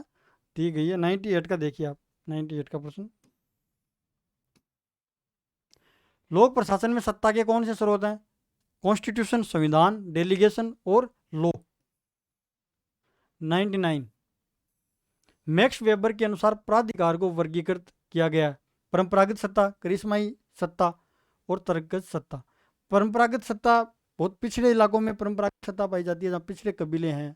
दी गई है। 98 का देखिए आप, 98 का प्रश्न, लोक प्रशासन में सत्ता के कौन से स्रोत हैं? कॉन्स्टिट्यूशन, संविधान, डेलीगेशन और लॉ। 99। मैक्स वेबर के अनुसार प्राधिकार को वर्गीकृत किया गया है। परंपरागत सत्ता, करिश्माई सत्ता और तरकगत सत्ता। परंपरागत सत्ता बहुत पिछड़े इलाकों में परंपरागत सत्ता पाई जाती है, जहाँ पिछड़े कबीले हैं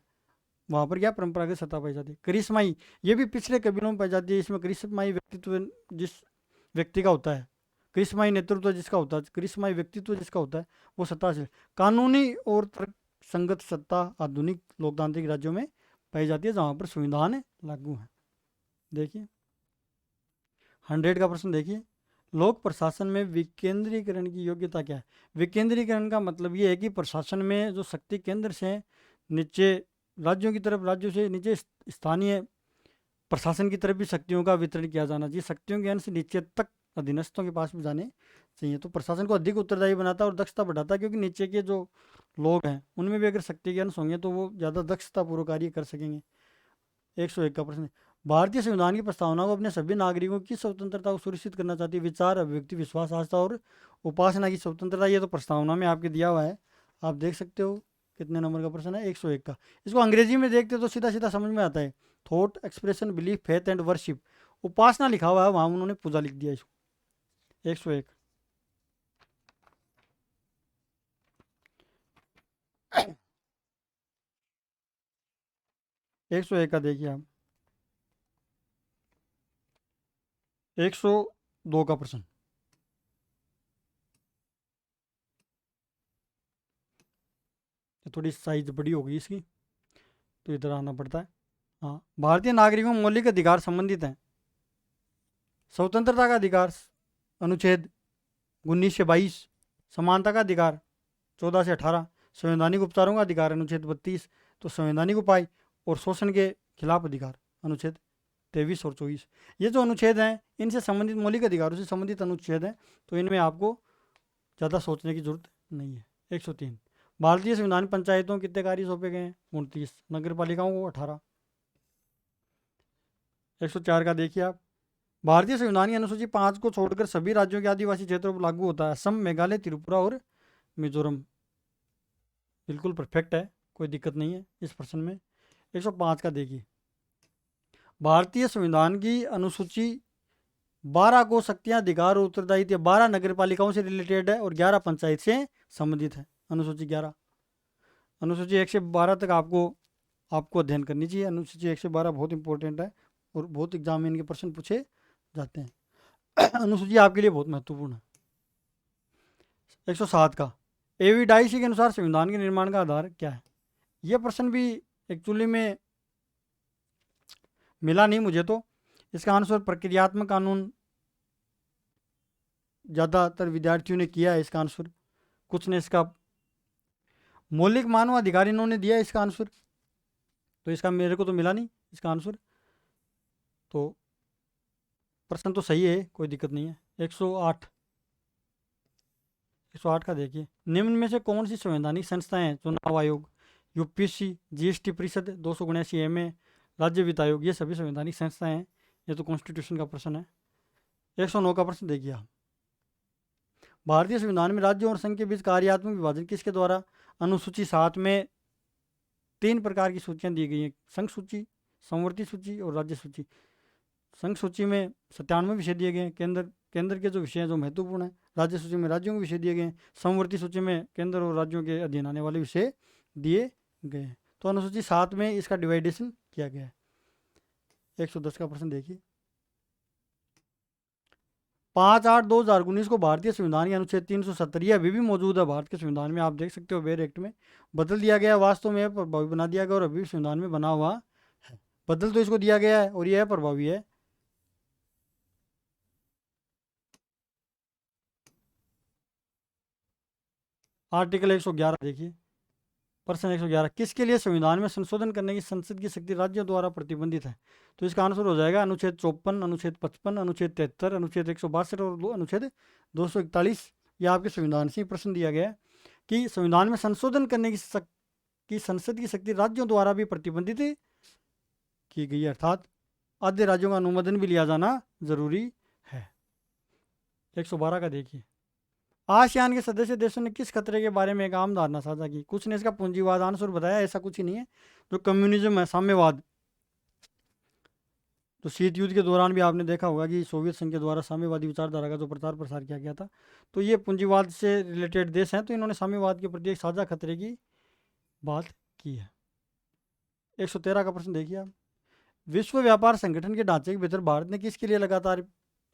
वहाँ पर क्या परंपरागत सत्ता पाई जाती है। करिश्माई ये भी पिछड़े कबीलों में पाई जाती है। इसमें करिश्माई व्यक्तित्व जिस व्यक्ति का होता है, करिश्माई नेतृत्व जिसका होता है, करिश्माई व्यक्तित्व जिसका होता है, वो सत्ता से। कानूनी और तर्क संगत सत्ता आधुनिक लोकतांत्रिक राज्यों में पाई जाती है, जहाँ पर संविधान लागू है। देखिए 100 का प्रश्न देखिए, लोक प्रशासन में विकेंद्रीकरण की योग्यता क्या है? विकेंद्रीकरण का मतलब ये है कि प्रशासन में जो शक्ति केंद्र से नीचे राज्यों की तरफ, राज्यों से नीचे स्थानीय प्रशासन की तरफ भी शक्तियों का वितरण किया जाना चाहिए। शक्तियों के अंश नीचे तक अधीनस्थों के पास भी जाने चाहिए। तो प्रशासन को अधिक उत्तरदायी बनाता है और दक्षता बढ़ाता है, क्योंकि नीचे के जो लोग हैं उनमें भी अगर शक्ति के अंश होंगे तो वो ज़्यादा दक्षतापूर्वक कार्य कर सकेंगे। 101 का प्रश्न, भारतीय संविधान की प्रस्तावना को अपने सभी नागरिकों की स्वतंत्रता को सुनिश्चित करना चाहती है। विचार, अभिव्यक्ति, विश्वास, आस्था और उपासना की स्वतंत्रता। ये तो प्रस्तावना में आपके दिया हुआ है, आप देख सकते हो। कितने नंबर का प्रश्न है? 101 का। इसको अंग्रेजी में देखते तो सीधा सीधा समझ में आता है। Thought, expression, belief, faith and worship. उपासना लिखा हुआ है, वहां उन्होंने पूजा लिख दिया इसको। 101। 101 का देखिए आप, 102 का प्रश्न। थोड़ी साइज बड़ी हो गई इसकी, तो इधर आना पड़ता है। हाँ, भारतीय नागरिकों में मौलिक अधिकार संबंधित हैं। स्वतंत्रता का अधिकार अनुच्छेद 19 से 22। समानता का अधिकार 14 से 18। संवैधानिक उपचारों का अधिकार अनुच्छेद 32। तो संवैधानिक उपाय और शोषण के खिलाफ अधिकार अनुच्छेद 23 और 24। ये जो अनुच्छेद हैं इनसे संबंधित, मौलिक अधिकारों से संबंधित अनुच्छेद हैं, तो इनमें आपको ज़्यादा सोचने की जरूरत नहीं है। 103। भारतीय संविधान में पंचायतों कितने कार्य सौंपे गए हैं? 29। नगर पालिकाओं को 18। 104 का देखिए आप, भारतीय संविधान की अनुसूची 5 को छोड़कर सभी राज्यों के आदिवासी क्षेत्रों पर लागू होता है। असम, मेघालय, त्रिपुरा और मिजोरम। बिल्कुल परफेक्ट है, कोई दिक्कत नहीं है इस प्रश्न में। 105 का देखिए, भारतीय संविधान की अनुसूची 12 को शक्तियां, अधिकार और उत्तरदायित्व 12 नगर पालिकाओं से रिलेटेड है और 11 पंचायत से संबंधित है। अनुसूची 11। अनुसूची 1 से 12 तक आपको अध्ययन करनी चाहिए। अनुसूची 1 से 12 बहुत इंपॉर्टेंट है और बहुत एग्जाम में इनके प्रश्न पूछे जाते हैं। अनुसूची आपके लिए बहुत महत्वपूर्ण है। 107 का, एविडाइसी के अनुसार संविधान के निर्माण का आधार क्या है? यह प्रश्न भी एक्चुअली में मिला नहीं मुझे, तो इसका आंसर प्रक्रियात्मक कानून ज़्यादातर विद्यार्थियों ने किया है इसका आंसर, कुछ ने इसका मौलिक मानव अधिकार इन्होंने दिया है इसका आंसर, तो इसका मेरे को तो मिला नहीं इसका आंसर। तो प्रश्न तो सही है, कोई दिक्कत नहीं है। 108। 108 का देखिए, निम्न में से कौन सी संवैधानिक संस्थाएं हैं? चुनाव आयोग, यूपीएससी, जीएसटी परिषद, 279 एमए, राज्य वित्त आयोग। ये सभी संवैधानिक संस्थाएं हैं। ये तो कॉन्स्टिट्यूशन का प्रश्न है। 109 का प्रश्न देखिए आप, भारतीय संविधान में राज्यों और संघ के बीच कार्यात्मक विभाजन किसके द्वारा? अनुसूची 7 में 3 प्रकार की सूचियां दी गई हैं, संघ सूची, संवर्ती सूची और राज्य सूची। संघ सूची में 97 विषय दिए गए हैं, केंद्र के जो विषय हैं जो महत्वपूर्ण है। राज्य सूची में राज्यों के विषय दिए गए हैं। संवर्ती सूची में केंद्र और राज्यों के अधीन आने वाले विषय दिए गए हैं। तो अनुसूची 7 में इसका डिवाइडेशन किया गया है। 110 का प्रश्न देखिए, 5/8/2019 को भारतीय संविधान के अनुच्छेद 370 ये अभी भी मौजूद है भारत के संविधान में, आप देख सकते हो वेर एक्ट में। बदल दिया गया, वास्तव में प्रभावी बना दिया गया और अभी भी संविधान में बना हुआ है। बदल तो इसको दिया गया है और यह प्रभावी है। आर्टिकल 111 देखिए, प्रश्न 111, किसके लिए संविधान में संशोधन करने की संसद की शक्ति राज्यों द्वारा प्रतिबंधित है? तो इसका आंसर हो जाएगा अनुच्छेद 54, अनुच्छेद 55, अनुच्छेद 73, अनुच्छेद 162 और अनुच्छेद 241। यह आपके संविधान से प्रश्न दिया गया है कि संविधान में संशोधन करने की संसद की शक्ति राज्यों द्वारा भी प्रतिबंधित की गई है, अर्थात आधे राज्यों का अनुमोदन भी लिया जाना जरूरी है। 112 का देखिए, आसियान के सदस्य देशों ने किस खतरे के बारे में एक आम धारणा साझा की? कुछ ने इसका पूंजीवाद आंसर बताया, ऐसा कुछ ही नहीं है। जो कम्युनिज्म है, साम्यवाद, तो शीत युद्ध के दौरान भी आपने देखा होगा कि सोवियत संघ के द्वारा साम्यवादी विचारधारा का जो प्रचार प्रसार किया गया था, तो ये पूंजीवाद से रिलेटेड देश हैं, तो इन्होंने साम्यवाद के प्रति एक साझा खतरे की बात की है। 113 का प्रश्न देखिए आप। विश्व व्यापार संगठन के ढांचे के भीतर भारत ने किसके लिए लगातार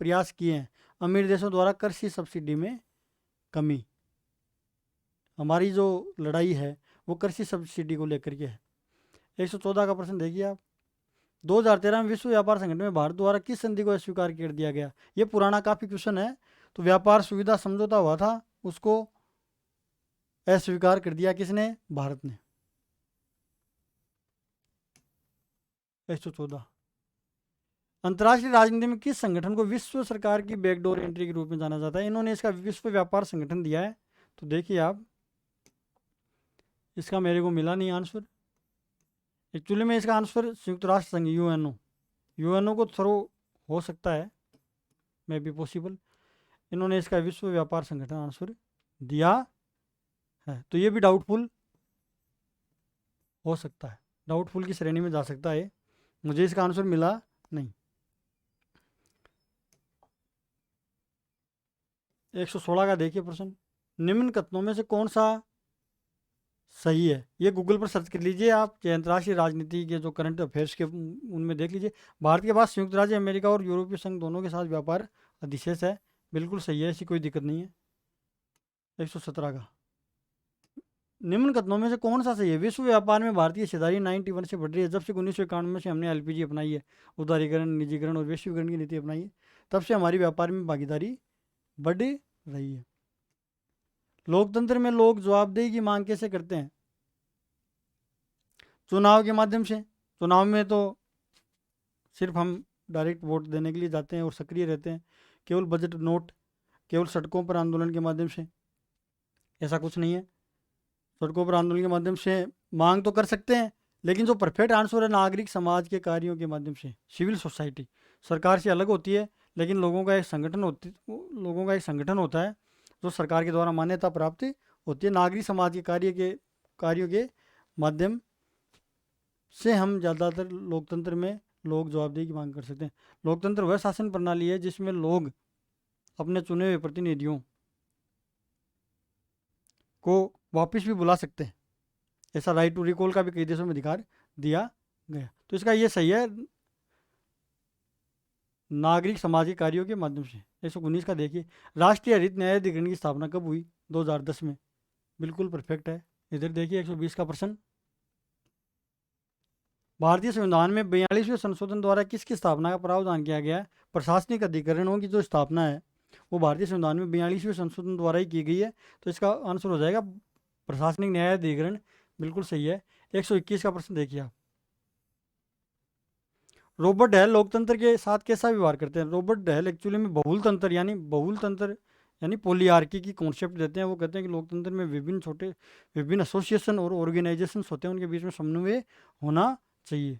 प्रयास किए हैं? अमीर देशों द्वारा कृषि सब्सिडी में कमी। हमारी जो लड़ाई है वो कृषि सब्सिडी को लेकर के है। 114 का प्रश्न देखिए आप। 2013 में विश्व व्यापार संगठन में भारत द्वारा किस संधि को अस्वीकार कर दिया गया? ये पुराना काफ़ी क्वेश्चन है। तो व्यापार सुविधा समझौता हुआ था, उसको अस्वीकार कर दिया किसने? भारत ने। 114। अंतर्राष्ट्रीय राजनीति में किस संगठन को विश्व सरकार की बैकडोर एंट्री के रूप में जाना जाता है? इन्होंने इसका विश्व व्यापार संगठन दिया है। तो देखिए आप, इसका मेरे को मिला नहीं आंसर। एक्चुअली में इसका आंसर संयुक्त राष्ट्र संघ, यूएनओ को थ्रो हो सकता है, मे बी पॉसिबल। इन्होंने इसका विश्व व्यापार संगठन आंसर दिया है, तो ये भी डाउटफुल हो सकता है, डाउटफुल की श्रेणी में जा सकता है। मुझे इसका आंसर मिला नहीं। 116 का देखिए प्रश्न। निम्न कथनों में से कौन सा सही है? ये गूगल पर सर्च कर लीजिए आप, अंतर्राष्ट्रीय राजनीति के जो करंट अफेयर्स के उनमें देख लीजिए। भारत के पास संयुक्त राज्य अमेरिका और यूरोपीय संघ दोनों के साथ व्यापार अधिशेष है। बिल्कुल सही है, ऐसी कोई दिक्कत नहीं है। 117 का। निम्न कथनों में से कौन सा सही है? विश्व व्यापार में भारतीय हिस्सेदारी 91 से बढ़ रही है। जब से 1991 से हमने एलपीजी अपनाई है, उदारीकरण, निजीकरण और वैश्वीकरण की नीति अपनाई है, तब से हमारी व्यापार में भागीदारी बढ़ रही है। लोकतंत्र में लोग जवाबदेही की मांग कैसे करते हैं? चुनाव के माध्यम से। चुनाव में तो सिर्फ हम डायरेक्ट वोट देने के लिए जाते हैं और सक्रिय रहते हैं। केवल बजट नोट, केवल सड़कों पर आंदोलन के माध्यम से, ऐसा कुछ नहीं है। सड़कों पर आंदोलन के माध्यम से मांग तो कर सकते हैं, लेकिन जो परफेक्ट आंसर है नागरिक समाज के कार्यों के माध्यम से। सिविल सोसाइटी सरकार से अलग होती है, लेकिन लोगों का एक संगठन होता है जो सरकार के द्वारा मान्यता प्राप्त होती है। नागरिक समाज के कार्यों के माध्यम से हम ज़्यादातर लोकतंत्र में लोग जवाबदेही की मांग कर सकते हैं। लोकतंत्र वह शासन प्रणाली है जिसमें लोग अपने चुने हुए प्रतिनिधियों को वापस भी बुला सकते हैं। ऐसा राइट टू रिकॉल का भी कई देशों में अधिकार दिया गया। तो इसका ये सही है, नागरिक समाज के कार्यों के माध्यम से। 119 का देखिए। राष्ट्रीय हरित न्यायाधिकरण की स्थापना कब हुई? 2010 में। बिल्कुल परफेक्ट है। इधर देखिए 120 का प्रश्न। भारतीय संविधान में 42वें संशोधन द्वारा किसकी स्थापना का प्रावधान किया गया है? प्रशासनिक अधिकरणों की जो स्थापना है वो भारतीय संविधान में 42वें संशोधन द्वारा ही की गई है। तो इसका आंसर हो जाएगा प्रशासनिक न्यायाधिकरण। बिल्कुल सही है। 121 का प्रश्न देखिए आप। रॉबर्ट हेल लोकतंत्र के साथ कैसा व्यवहार करते हैं? रॉबर्ट हेल एक्चुअली में बहुल तंत्र यानी पोलियार्की की कॉन्सेप्ट देते हैं। वो कहते हैं कि लोकतंत्र में विभिन्न एसोसिएशन और ऑर्गेनाइजेशंस होते हैं, उनके बीच में समन्वय होना चाहिए।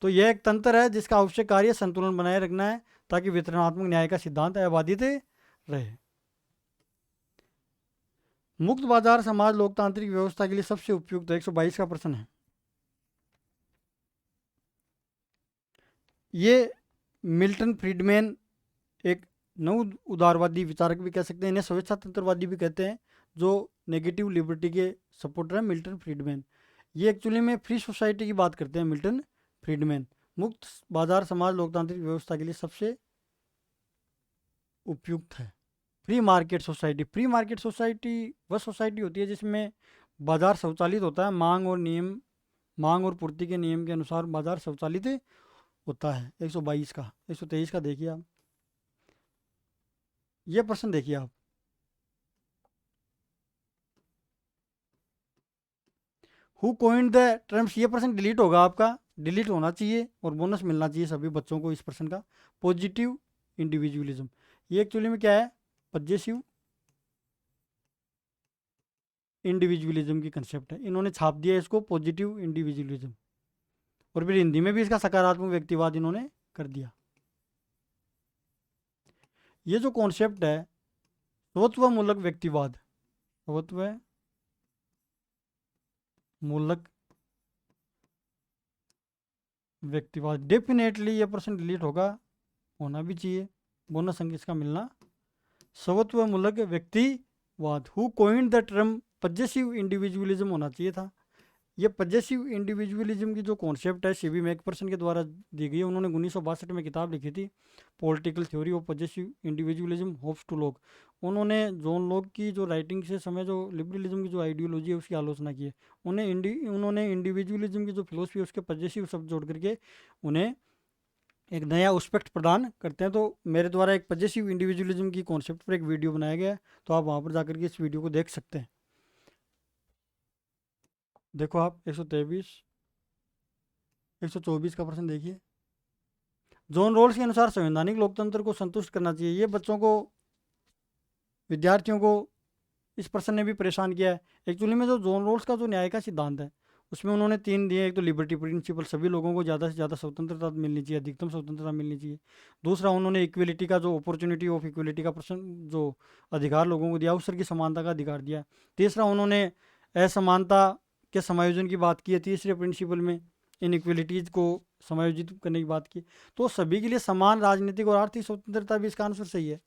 तो यह एक तंत्र है जिसका आवश्यक कार्य संतुलन बनाए रखना है, ताकि वितरणात्मक न्याय का सिद्धांत अबाधित रहे। मुक्त बाजार समाज लोकतांत्रिक व्यवस्था के लिए सबसे उपयुक्त 122 का प्रश्न है। ये मिल्टन फ्रीडमैन एक नव उदारवादी विचारक भी कह सकते हैं, इन्हें स्वेच्छा तंत्रवादी भी कहते हैं, जो नेगेटिव लिबर्टी के सपोर्टर है मिल्टन फ्रीडमैन। ये एक्चुअली में फ्री सोसाइटी की बात करते हैं मिल्टन फ्रीडमैन। मुक्त बाजार समाज लोकतांत्रिक व्यवस्था के लिए सबसे उपयुक्त है। फ्री मार्केट सोसाइटी वह सोसाइटी होती है जिसमें बाजार स्वचालित होता है, मांग और पूर्ति के नियम के अनुसार बाजार स्वचालित होता है। 122 का। 123 का देखिए आप। ये प्रश्न देखिए आप। Who coined the terms? ये प्रश्न डिलीट होगा आपका, डिलीट होना चाहिए और बोनस मिलना चाहिए सभी बच्चों को इस प्रश्न का। पॉजिटिव इंडिविजुअलिज्म, ये एक्चुअली में क्या है? पॉजिटिव इंडिविजुअलिज्म की कंसेप्ट है। इन्होंने छाप दिया इसको पॉजिटिव इंडिविजुअलिज्म, और फिर हिंदी में भी इसका सकारात्मक व्यक्तिवाद इन्होंने कर दिया। ये जो कॉन्सेप्ट है स्वत्व मूलक व्यक्तिवाद, स्वत्व मूलक व्यक्तिवाद, डेफिनेटली ये प्रश्न डिलीट होगा, होना भी चाहिए, बोनस अंक इसका मिलना। स्वत्व मूलक व्यक्तिवाद, who coined the term possessive individualism होना चाहिए था। ये पजेसिव इंडिविजुअलिज्म की जो कॉन्सेप्ट है सीबी मैकपर्सन के द्वारा दी गई है। उन्होंने 1962 में किताब लिखी थी political theory of possessive individualism Hobbes to Locke. उन्होंने जॉन लॉक की जो राइटिंग से समय जो लिबरलिज्म की जो आइडियोलॉजी है उसकी आलोचना की है। उन्होंने इंडिविजुअलिज्म की जो फिलोसफी है उसके पजेसिव शब्द जोड़ करके उन्हें एक नया एस्पेक्ट प्रदान करते हैं। तो मेरे द्वारा एक पजेसिव इंडिविजुअलिज्म की कॉन्सेप्ट पर एक वीडियो बनाया गया है, तो आप वहाँ पर जाकर के इस वीडियो को देख सकते हैं। देखो आप 123 124 का प्रश्न देखिए। जॉन रोल्स के अनुसार संवैधानिक लोकतंत्र को संतुष्ट करना चाहिए। ये बच्चों को, विद्यार्थियों को इस प्रश्न ने भी परेशान किया है। एक्चुअली में जो जॉन रोल्स का जो न्याय का सिद्धांत है उसमें उन्होंने 3 दिए। एक तो लिबर्टी प्रिंसिपल, सभी लोगों को ज़्यादा से ज़्यादा स्वतंत्रता मिलनी चाहिए, अधिकतम स्वतंत्रता मिलनी चाहिए। दूसरा उन्होंने इक्वलिटी का जो अपॉर्चुनिटी ऑफ इक्वलिटी का प्रश्न जो अधिकार लोगों को दिया, अवसर की समानता का अधिकार दिया। तीसरा उन्होंने असमानता के समायोजन की बात की है, तीसरे प्रिंसिपल में इनइक्वलिटीज़ को समायोजित करने की बात की। तो सभी के लिए समान राजनीतिक और आर्थिक स्वतंत्रता भी इसका आंसर सही है।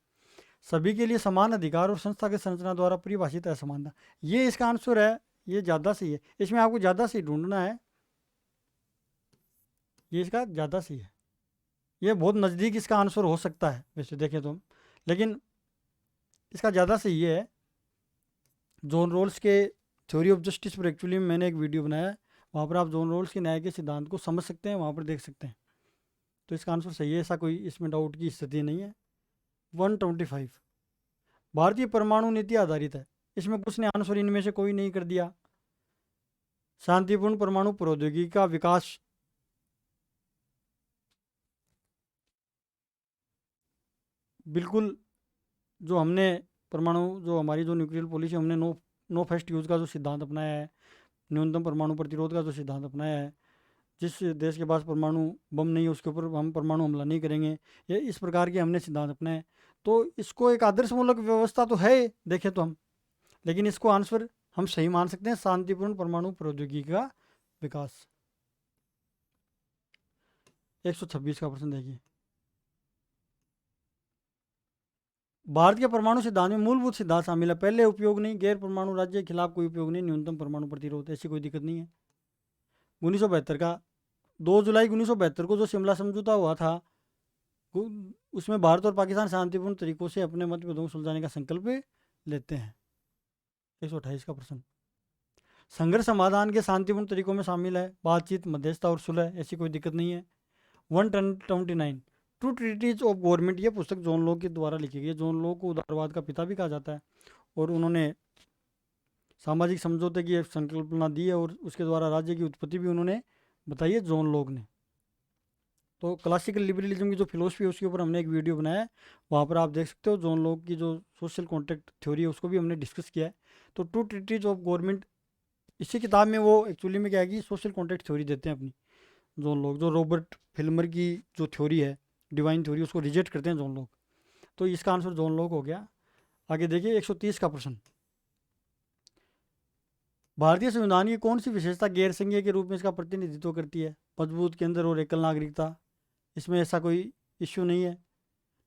सभी के लिए समान अधिकार और संस्था के संरचना द्वारा परिभाषित असमानता, ये इसका आंसर है, ये ज़्यादा सही है। इसमें आपको ज़्यादा सही ढूंढना है, ये इसका ज़्यादा सही है। ये बहुत नज़दीक इसका आंसर हो सकता है वैसे देखें तो, लेकिन इसका ज़्यादा सही ये है। जॉन रोल्स के थ्योरी ऑफ जस्टिस पर एक्चुअली मैंने एक वीडियो बनाया है, वहाँ पर आप जॉन रोल्स के न्याय के सिद्धांत को समझ सकते हैं, वहाँ पर देख सकते हैं। तो इसका आंसर सही है, ऐसा कोई इसमें डाउट की स्थिति नहीं है। 125 भारतीय परमाणु नीति आधारित है। इसमें कुछ ने आंसर इनमें से कोई नहीं कर दिया। शांतिपूर्ण परमाणु प्रौद्योगिकी का विकास, बिल्कुल जो हमने परमाणु, जो हमारी जो न्यूक्लियर पॉलिसी, हमने नो फर्स्ट यूज़ का जो सिद्धांत अपनाया है, न्यूनतम परमाणु प्रतिरोध का जो सिद्धांत अपनाया है, जिस देश के पास परमाणु बम नहीं है उसके ऊपर हम परमाणु हमला नहीं करेंगे, ये इस प्रकार के हमने सिद्धांत अपनाए। तो इसको एक आदर्शमूलक व्यवस्था तो है देखें तो हम, लेकिन इसको आंसर हम सही मान सकते हैं, शांतिपूर्ण परमाणु प्रौद्योगिकी का विकास। 126 का प्रश्न देखिए। भारत के परमाणु सिद्धांत में मूलभूत सिद्धांत शामिल है। पहले उपयोग नहीं, गैर परमाणु राज्य के खिलाफ कोई उपयोग नहीं, न्यूनतम परमाणु प्रतिरोध, ऐसी कोई दिक्कत नहीं है। 1972 का 2 जुलाई 1972 को जो शिमला समझौता हुआ था, उसमें भारत और पाकिस्तान शांतिपूर्ण तरीकों से अपने मतभेदों को सुलझाने का संकल्प लेते हैं। 128 का प्रश्न, संघर्ष समाधान के शांतिपूर्ण तरीकों में शामिल है बातचीत, मध्यस्थता और सुलह, ऐसी कोई दिक्कत नहीं है। 129 टू ट्रीटीज ऑफ गवर्नमेंट, ये पुस्तक जॉन लॉक के द्वारा लिखी गई है। जॉन लॉक को उदारवाद का पिता भी कहा जाता है, और उन्होंने सामाजिक समझौते की एक संकल्पना दी है, और उसके द्वारा राज्य की उत्पत्ति भी उन्होंने बताई है जॉन लॉक ने। तो क्लासिकल लिबरलिज्म की जो फिलोसफी है उसके ऊपर हमने एक वीडियो बनाया है, वहाँ पर आप देख सकते हो। जॉन लॉक की जो सोशल कॉन्ट्रैक्ट थ्योरी है उसको भी हमने डिस्कस किया है। तो टू ट्रीटीज ऑफ गवर्नमेंट, इसी किताब में वो एक्चुअली में क्या है कि सोशल कॉन्ट्रैक्ट थ्योरी देते हैं अपनी जॉन लॉक। जो रॉबर्ट फिल्मर की जो थ्योरी है, डिवाइन थ्योरी, उसको रिजेक्ट करते हैं जॉन लॉक। तो इसका आंसर जॉन लॉक हो गया। आगे देखिए 130 का प्रश्न, भारतीय संविधान की कौन सी विशेषता गैर संघीय के रूप में इसका प्रतिनिधित्व करती है? मजबूत केंद्र और एकल नागरिकता, इसमें ऐसा कोई इश्यू नहीं है।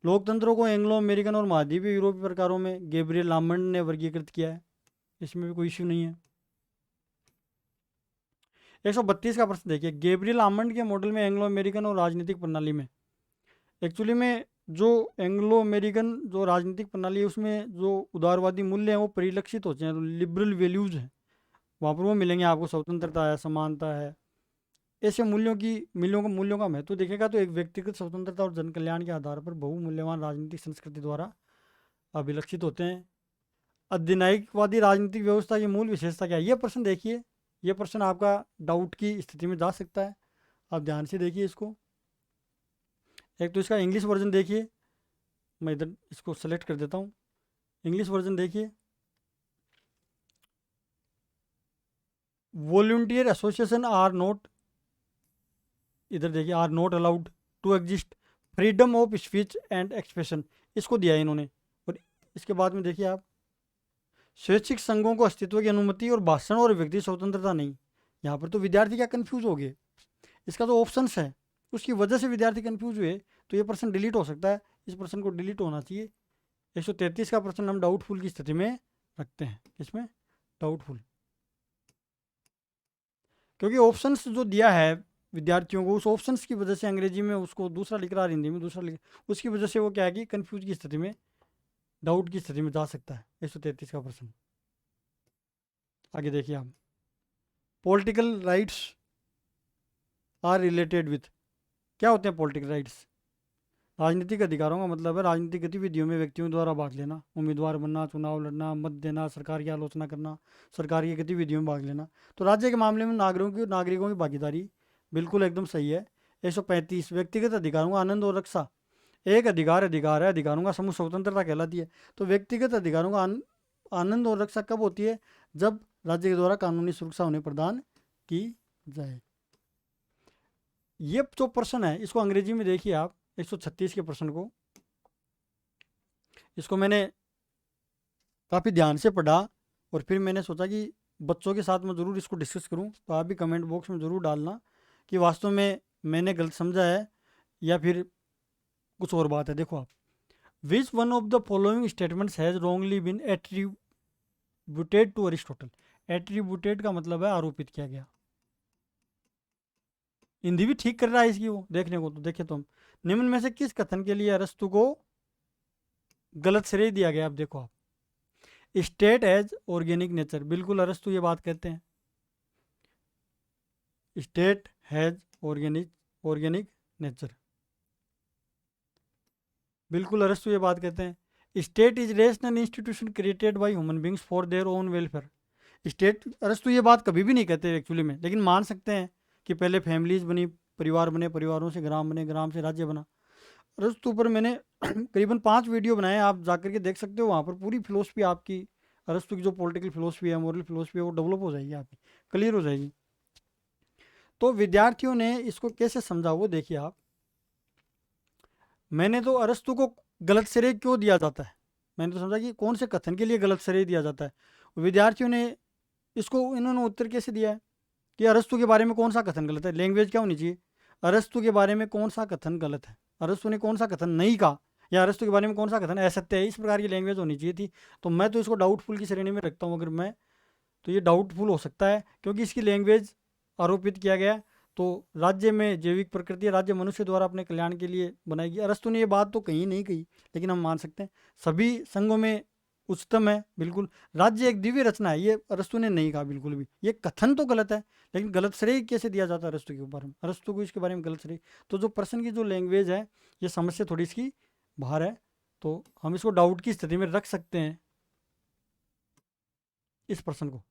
लोकतंत्रों को एंग्लो अमेरिकन और महाद्वीपीय यूरोपीय प्रकारों में गैब्रियल लामंड ने वर्गीकृत किया है, इसमें भी कोई इश्यू नहीं है। 132 का प्रश्न देखिए, गैब्रियल आमंड के मॉडल में एंग्लो अमेरिकन और राजनीतिक प्रणाली में, एक्चुअली में जो एंग्लो अमेरिकन जो राजनीतिक प्रणाली है उसमें जो उदारवादी मूल्य हैं वो परिलक्षित होते हैं, लिबरल वैल्यूज़ हैं, वहाँ पर वो मिलेंगे आपको। स्वतंत्रता है, समानता है, ऐसे मूल्यों का महत्व देखेगा तो एक व्यक्तिगत स्वतंत्रता और जन कल्याण के आधार पर बहुमूल्यवान राजनीतिक संस्कृति द्वारा अभिलक्षित होते हैं। अधिनायकवादी राजनीतिक व्यवस्था की मूल विशेषता क्या है? ये प्रश्न देखिए, ये प्रश्न आपका डाउट की स्थिति में जा सकता है, आप ध्यान से देखिए इसको। एक तो इसका इंग्लिश वर्जन देखिए, मैं इधर इसको सेलेक्ट कर देता हूँ। इंग्लिश वर्जन देखिए, वॉलंटियर एसोसिएशन आर नॉट, इधर देखिए, are not allowed to exist, freedom of speech and expression, इसको दिया है इन्होंने। और इसके बाद में देखिए आप, स्वैच्छिक संघों को अस्तित्व की अनुमति और भाषण और व्यक्ति स्वतंत्रता नहीं। यहाँ पर तो विद्यार्थी क्या कंफ्यूज हो गए, इसका तो ऑप्शंस है, उसकी वजह से विद्यार्थी कंफ्यूज हुए, तो ये प्रश्न डिलीट हो सकता है, इस प्रश्न को डिलीट होना चाहिए। 133 का प्रश्न हम डाउटफुल की स्थिति में रखते हैं, इसमें डाउटफुल, क्योंकि ऑप्शंस जो दिया है विद्यार्थियों को, उस ऑप्शंस की वजह से अंग्रेजी में उसको दूसरा लिख रहा है, हिंदी में दूसरा लिख, उसकी वजह से वो क्या है कि कंफ्यूज की स्थिति में, डाउट की स्थिति में जा सकता है। 133 का प्रश्न। आगे देखिए आप, political rights are related with, क्या होते हैं पॉलिटिकल राइट्स? राजनीतिक अधिकारों का मतलब है राजनीतिक गतिविधियों में व्यक्तियों द्वारा भाग लेना, उम्मीदवार बनना, चुनाव लड़ना, मत देना, सरकार की आलोचना करना, सरकार की गतिविधियों में भाग लेना। तो राज्य के मामले में नागरिकों की भागीदारी बिल्कुल एकदम सही है। 135, व्यक्तिगत अधिकारों का आनंद और रक्षा। एक अधिकार है, अधिकारों का समूह स्वतंत्रता कहलाती है। तो व्यक्तिगत अधिकारों का आनंद और रक्षा कब होती है? जब राज्य के द्वारा कानूनी सुरक्षा उन्हें प्रदान की जाए। ये जो प्रश्न है इसको अंग्रेजी में देखिए आप, 136 के प्रश्न को, इसको मैंने काफ़ी ध्यान से पढ़ा और फिर मैंने सोचा कि बच्चों के साथ मैं ज़रूर इसको डिस्कस करूं, तो आप भी कमेंट बॉक्स में ज़रूर डालना कि वास्तव में मैंने गलत समझा है या फिर कुछ और बात है। देखो आप, which one of the following statements has wrongly been attributed to Aristotle. Attributed का मतलब है आरोपित किया गया। हिंदी भी ठीक कर रहा है इसकी वो देखने को, तो देखे तो हम, निम्न में से किस कथन के लिए अरस्तु को गलत श्रेय दिया गया? अब देखो आप, स्टेट एज ऑर्गेनिक नेचर, बिल्कुल अरस्तु ये बात कहते हैं, स्टेट हैज ऑर्गेनिक नेचर, बिल्कुल अरस्तु ये बात कहते हैं। State is rational institution created by human beings for their own welfare. State, अरस्तु ये बात कभी भी नहीं कहते एक्चुअली में, लेकिन मान सकते हैं कि पहले फैमिलीज बनी, परिवार बने, परिवारों से ग्राम बने, ग्राम से राज्य बना। अरस्तु पर मैंने करीबन 5 वीडियो बनाए, आप जाकर के देख सकते हो, वहाँ पर पूरी फिलोसफी आपकी, अरस्तु की जो पॉलिटिकल फिलोसफी है, मोरल फिलोसफी है, वो डेवलप हो जाएगी, आपकी क्लियर हो जाएगी। तो विद्यार्थियों ने इसको कैसे समझा वो देखिए आप। मैंने तो अरस्तु को गलत श्रेय क्यों दिया जाता है, मैंने तो समझा कि कौन से कथन के लिए गलत श्रेय दिया जाता है। विद्यार्थियों ने इसको, इन्होंने उत्तर कैसे दिया है कि अरस्तु के बारे में कौन सा कथन गलत है। लैंग्वेज क्या होनी चाहिए, अरस्तु के बारे में कौन सा कथन गलत है, अरस्तु ने कौन सा कथन नहीं कहा, या अरस्तु के बारे में कौन सा कथन असत्य है, इस प्रकार की लैंग्वेज होनी चाहिए थी। तो मैं तो इसको डाउटफुल की श्रेणी में रखता हूँ, अगर मैं, तो ये डाउटफुल हो सकता है क्योंकि इसकी लैंग्वेज आरोपित किया गया है। तो राज्य में जैविक प्रकृति, राज्य मनुष्य द्वारा अपने कल्याण के लिए बनाएगी। अरस्तु ने ये बात तो कहीं नहीं कही, लेकिन हम मान सकते हैं सभी संघों में उच्चतम है, बिल्कुल राज्य एक दिव्य रचना है, ये अरस्तु ने नहीं कहा बिल्कुल भी। ये कथन तो गलत है, लेकिन गलत श्रेय कैसे दिया जाता है अरस्तु के बारे में, अरस्तु को इसके बारे में गलत श्रेय। तो जो प्रश्न की जो लैंग्वेज है, ये समस्या थोड़ी इसकी बाहर है, तो हम इसको डाउट की स्थिति में रख सकते हैं इस प्रश्न को,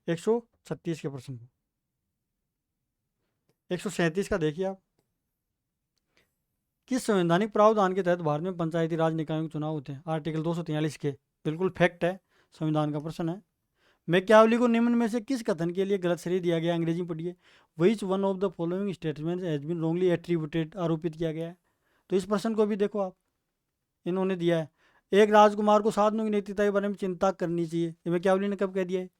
136 के प्रश्न को। 137 का देखिए आप, किस संवैधानिक प्रावधान के तहत भारत में पंचायती राज निकायों के चुनाव होते हैं? आर्टिकल 243 के, बिल्कुल फैक्ट है, संविधान का प्रश्न है। मैकियावली को निम्न में से किस कथन के लिए गलत श्रेय दिया गया? अंग्रेजी में पढ़िए, which one of the following statements has been wrongly attributed, आरोपित किया गया है। तो इस प्रश्न को भी देखो आप, इन्होंने दिया है, एक राजकुमार को साधनों की नैतिकता के बारे में चिंता करनी चाहिए, ये मैकियावली ने कब कह दिया है?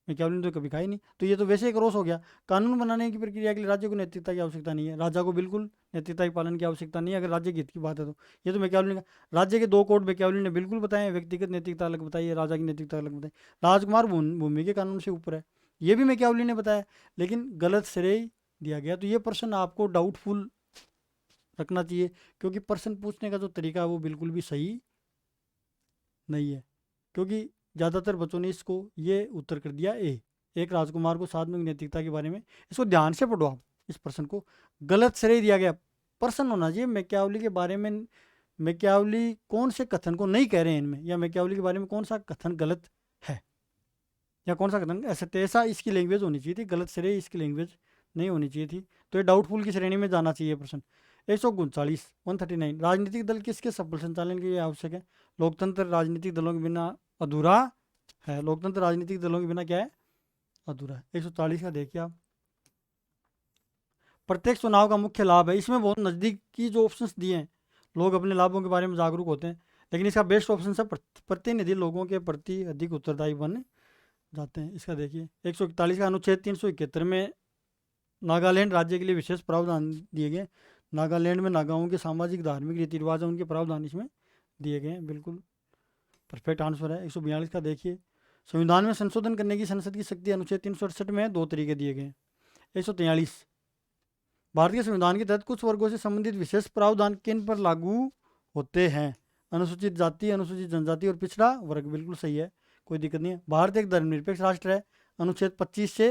मैकियावली ने तो कभी कहा ही नहीं। तो ये तो वैसे ही क्रॉस हो गया। कानून बनाने की प्रक्रिया के लिए राज्य को नैतिकता की आवश्यकता नहीं है, राजा को बिल्कुल नैतिकता के पालन की आवश्यकता नहीं है अगर राज्य के हित की बात है तो। ये तो मैकियावली ने कहा। राज्य के 2 कोड मैकियावली ने बिल्कुल बताए, व्यक्तिगत नैतिकता अलग बताई है, राजा की नैतिकता अलग बताई। राजकुमार भूमि के कानून से ऊपर है, ये भी मैकियावली ने बताया, लेकिन गलत श्रेय दिया गया। तो ये प्रश्न आपको डाउटफुल रखना चाहिए, क्योंकि प्रश्न पूछने का जो तरीका है वो बिल्कुल भी सही नहीं है, क्योंकि ज़्यादातर बच्चों ने इसको ये उत्तर कर दिया ए, एक राजकुमार को साधनों की नैतिकता के बारे में। इसको ध्यान से पढ़ो आप, इस प्रश्न को गलत श्रेय दिया गया। प्रश्न होना चाहिए मैकियावली के बारे में, मैकियावली कौन से कथन को नहीं कह रहे हैं इनमें, या मैकियावली के बारे में कौन सा कथन गलत है, या कौन सा कथन ऐसा इसकी लैंग्वेज होनी चाहिए थी, गलत श्रेय इसकी लैंग्वेज नहीं होनी चाहिए थी। तो ये डाउटफुल की श्रेणी में जाना चाहिए प्रश्न। 139, 139, राजनीतिक दल किसके सफल संचालन के लिए आवश्यक है? लोकतंत्र राजनीतिक दलों के बिना अधूरा है, लोकतंत्र राजनीतिक दलों के बिना क्या है? अधूरा है। 140 का देखिए आप, प्रत्येक चुनाव का मुख्य लाभ है, इसमें बहुत नज़दीक की जो ऑप्शंस दिए हैं, लोग अपने लाभों के बारे में जागरूक होते हैं, लेकिन इसका बेस्ट ऑप्शन है प्रतिनिधि लोगों के प्रति अधिक उत्तरदायी बन जाते हैं। इसका देखिए 141 का अनुच्छेद 371 में नागालैंड राज्य के लिए विशेष प्रावधान दिए गए। नागालैंड में नागाओं के सामाजिक धार्मिक रीति रिवाज उनके प्रावधान इसमें दिए गए हैं। बिल्कुल परफेक्ट आंसर है। 142 का देखिए संविधान में संशोधन करने की संसद की शक्ति अनुच्छेद 368 में 2 तरीके दिए गए हैं। 143 भारतीय संविधान के तहत कुछ वर्गों से संबंधित विशेष प्रावधान किन पर लागू होते हैं? अनुसूचित जाति, अनुसूचित जनजाति और पिछड़ा वर्ग। बिल्कुल सही है, कोई दिक्कत नहीं है। भारत एक धर्मनिरपेक्ष राष्ट्र है। अनुच्छेद 25 से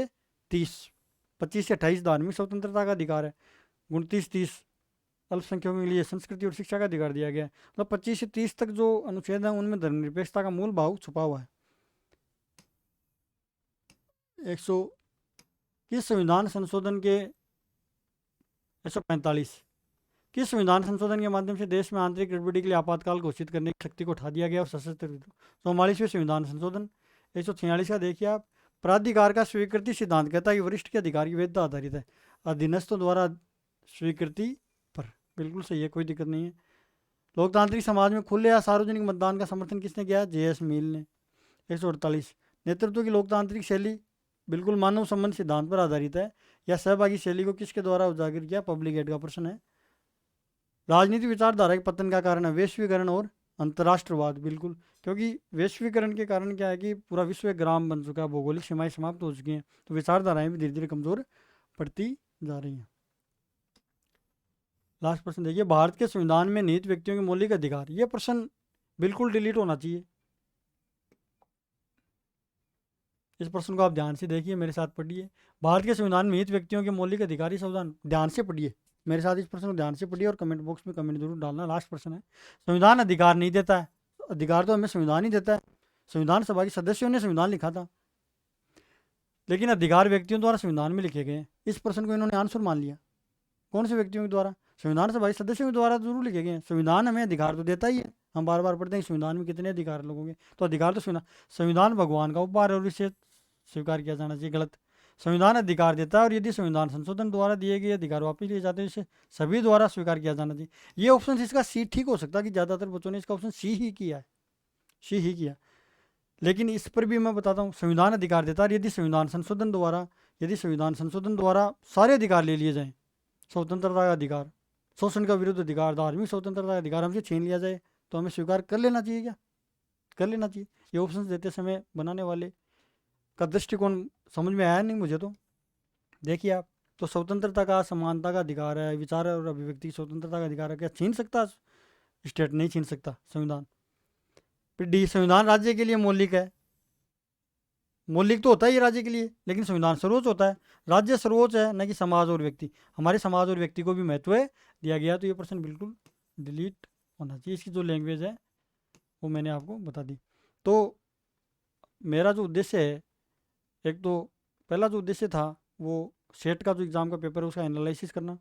28 धार्मिक स्वतंत्रता का अधिकार है। 29-30 अल्पसंख्यकों के लिए संस्कृति और शिक्षा का अधिकार दिया गया है। मतलब 25 से 30 तक जो अनुच्छेद है उनमें धर्मनिरपेक्षता का मूल भाव छुपा हुआ है। 100 किस संविधान संशोधन के 145 किस संविधान संशोधन के माध्यम से देश में आंतरिक गड़बड़ी के लिए आपातकाल घोषित करने की शक्ति को उठा दिया गया और सशस्त्र विद्रोह। 44वें संविधान संशोधन। 146 का देखिए आप प्राधिकार का स्वीकृति सिद्धांत कहता है कि वरिष्ठ के अधिकार की वैधता आधारित है अधीनस्थों द्वारा स्वीकृति पर। बिल्कुल सही है, कोई दिक्कत नहीं है। लोकतांत्रिक समाज में खुले या सार्वजनिक मतदान का समर्थन किसने किया? JS मील ने। 148 नेतृत्व की लोकतांत्रिक शैली बिल्कुल मानव संबंध सिद्धांत पर आधारित है या सहभागी शैली को किसके द्वारा उजागर किया? पब्लिक एड का प्रश्न है। राजनीतिक विचारधारा के पतन का कारण है वैश्वीकरण और अंतर्राष्ट्रवाद। बिल्कुल, क्योंकि वैश्वीकरण के कारण क्या है कि पूरा विश्व एक ग्राम बन चुका है, भौगोलिक सीमाएं समाप्त हो चुकी हैं, तो विचारधाराएं भी धीरे धीरे कमजोर पड़ती जा रही हैं। लास्ट प्रश्न देखिए भारत के संविधान में निहित व्यक्तियों के मौलिक अधिकार। ये प्रश्न बिल्कुल डिलीट होना चाहिए। इस प्रश्न को आप ध्यान से देखिए, मेरे साथ पढ़िए। भारत के संविधान में निहित व्यक्तियों के मौलिक अधिकार संविधान, ध्यान से पढ़िए मेरे साथ, इस प्रश्न को ध्यान से पढ़िए और कमेंट बॉक्स में कमेंट जरूर डालना। लास्ट प्रश्न है संविधान अधिकार नहीं देता है, अधिकार तो हमें संविधान ही देता है। संविधान सभा के सदस्यों ने संविधान लिखा था, लेकिन अधिकार व्यक्तियों द्वारा संविधान में लिखे गए। इस प्रश्न को इन्होंने आंसर मान लिया। कौन से व्यक्तियों के द्वारा? संविधान सभा के सदस्यों के द्वारा जरूर लिखे गए हैं। संविधान हमें अधिकार तो देता ही है, हम बार बार पढ़ते हैं संविधान में कितने अधिकार लोगों के, तो अधिकार तो संविधान भगवान का उपहार है और इसे स्वीकार किया जाना चाहिए। गलत। संविधान अधिकार देता है और यदि संविधान संशोधन द्वारा दिए गए अधिकार वापस लिए जाते हैं इसे सभी द्वारा स्वीकार किया जाना चाहिए। ये ऑप्शन इसका सी ठीक हो सकता है कि ज़्यादातर बच्चों ने इसका ऑप्शन सी ही किया है, सी ही किया। लेकिन इस पर भी मैं बताता हूँ संविधान अधिकार देता है यदि संविधान संशोधन द्वारा सारे अधिकार ले लिए जाएँ, स्वतंत्रता का अधिकार, शोषण का विरुद्ध अधिकार, धार्मिक स्वतंत्रता का अधिकार हमसे छीन लिया जाए तो हमें स्वीकार कर लेना चाहिए। क्या कर लेना चाहिए? ये ऑप्शन देते समय बनाने वाले का दृष्टिकोण समझ में आया नहीं मुझे तो। देखिए आप, तो स्वतंत्रता का, समानता का अधिकार है, विचार और अभिव्यक्ति स्वतंत्रता का अधिकार है, क्या छीन सकता स्टेट? नहीं छीन सकता संविधान। फिर डी संविधान राज्य के लिए मौलिक है। मौलिक तो होता ही राज्य के लिए, लेकिन संविधान सर्वोच्च होता है। राज्य सर्वोच्च है, न कि समाज और व्यक्ति। हमारे समाज और व्यक्ति को भी महत्व दिया गया, तो ये प्रश्न बिल्कुल डिलीट होना चाहिए। इसकी जो लैंग्वेज है वो मैंने आपको बता दी। तो मेरा जो उद्देश्य है, एक तो पहला जो उद्देश्य था वो सेट का जो एग्ज़ाम का पेपर है उसका एनालिसिस करना,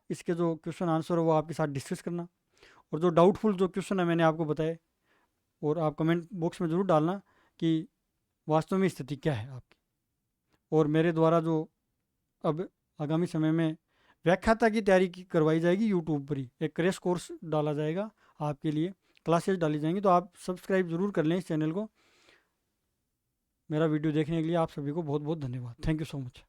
इसके जो क्वेश्चन आंसर है वो आपके साथ डिस्कस करना, और जो डाउटफुल जो क्वेश्चन है मैंने आपको बताए, और आप कमेंट बॉक्स में ज़रूर डालना कि वास्तव में स्थिति क्या है आपकी। और मेरे द्वारा जो अब आगामी समय में व्याख्याता की तैयारी करवाई जाएगी, यूट्यूब पर ही एक क्रैश कोर्स डाला जाएगा आपके लिए, क्लासेस डाली जाएंगी, तो आप सब्सक्राइब ज़रूर कर लें इस चैनल को। मेरा वीडियो देखने के लिए आप सभी को बहुत बहुत धन्यवाद। Thank you so much.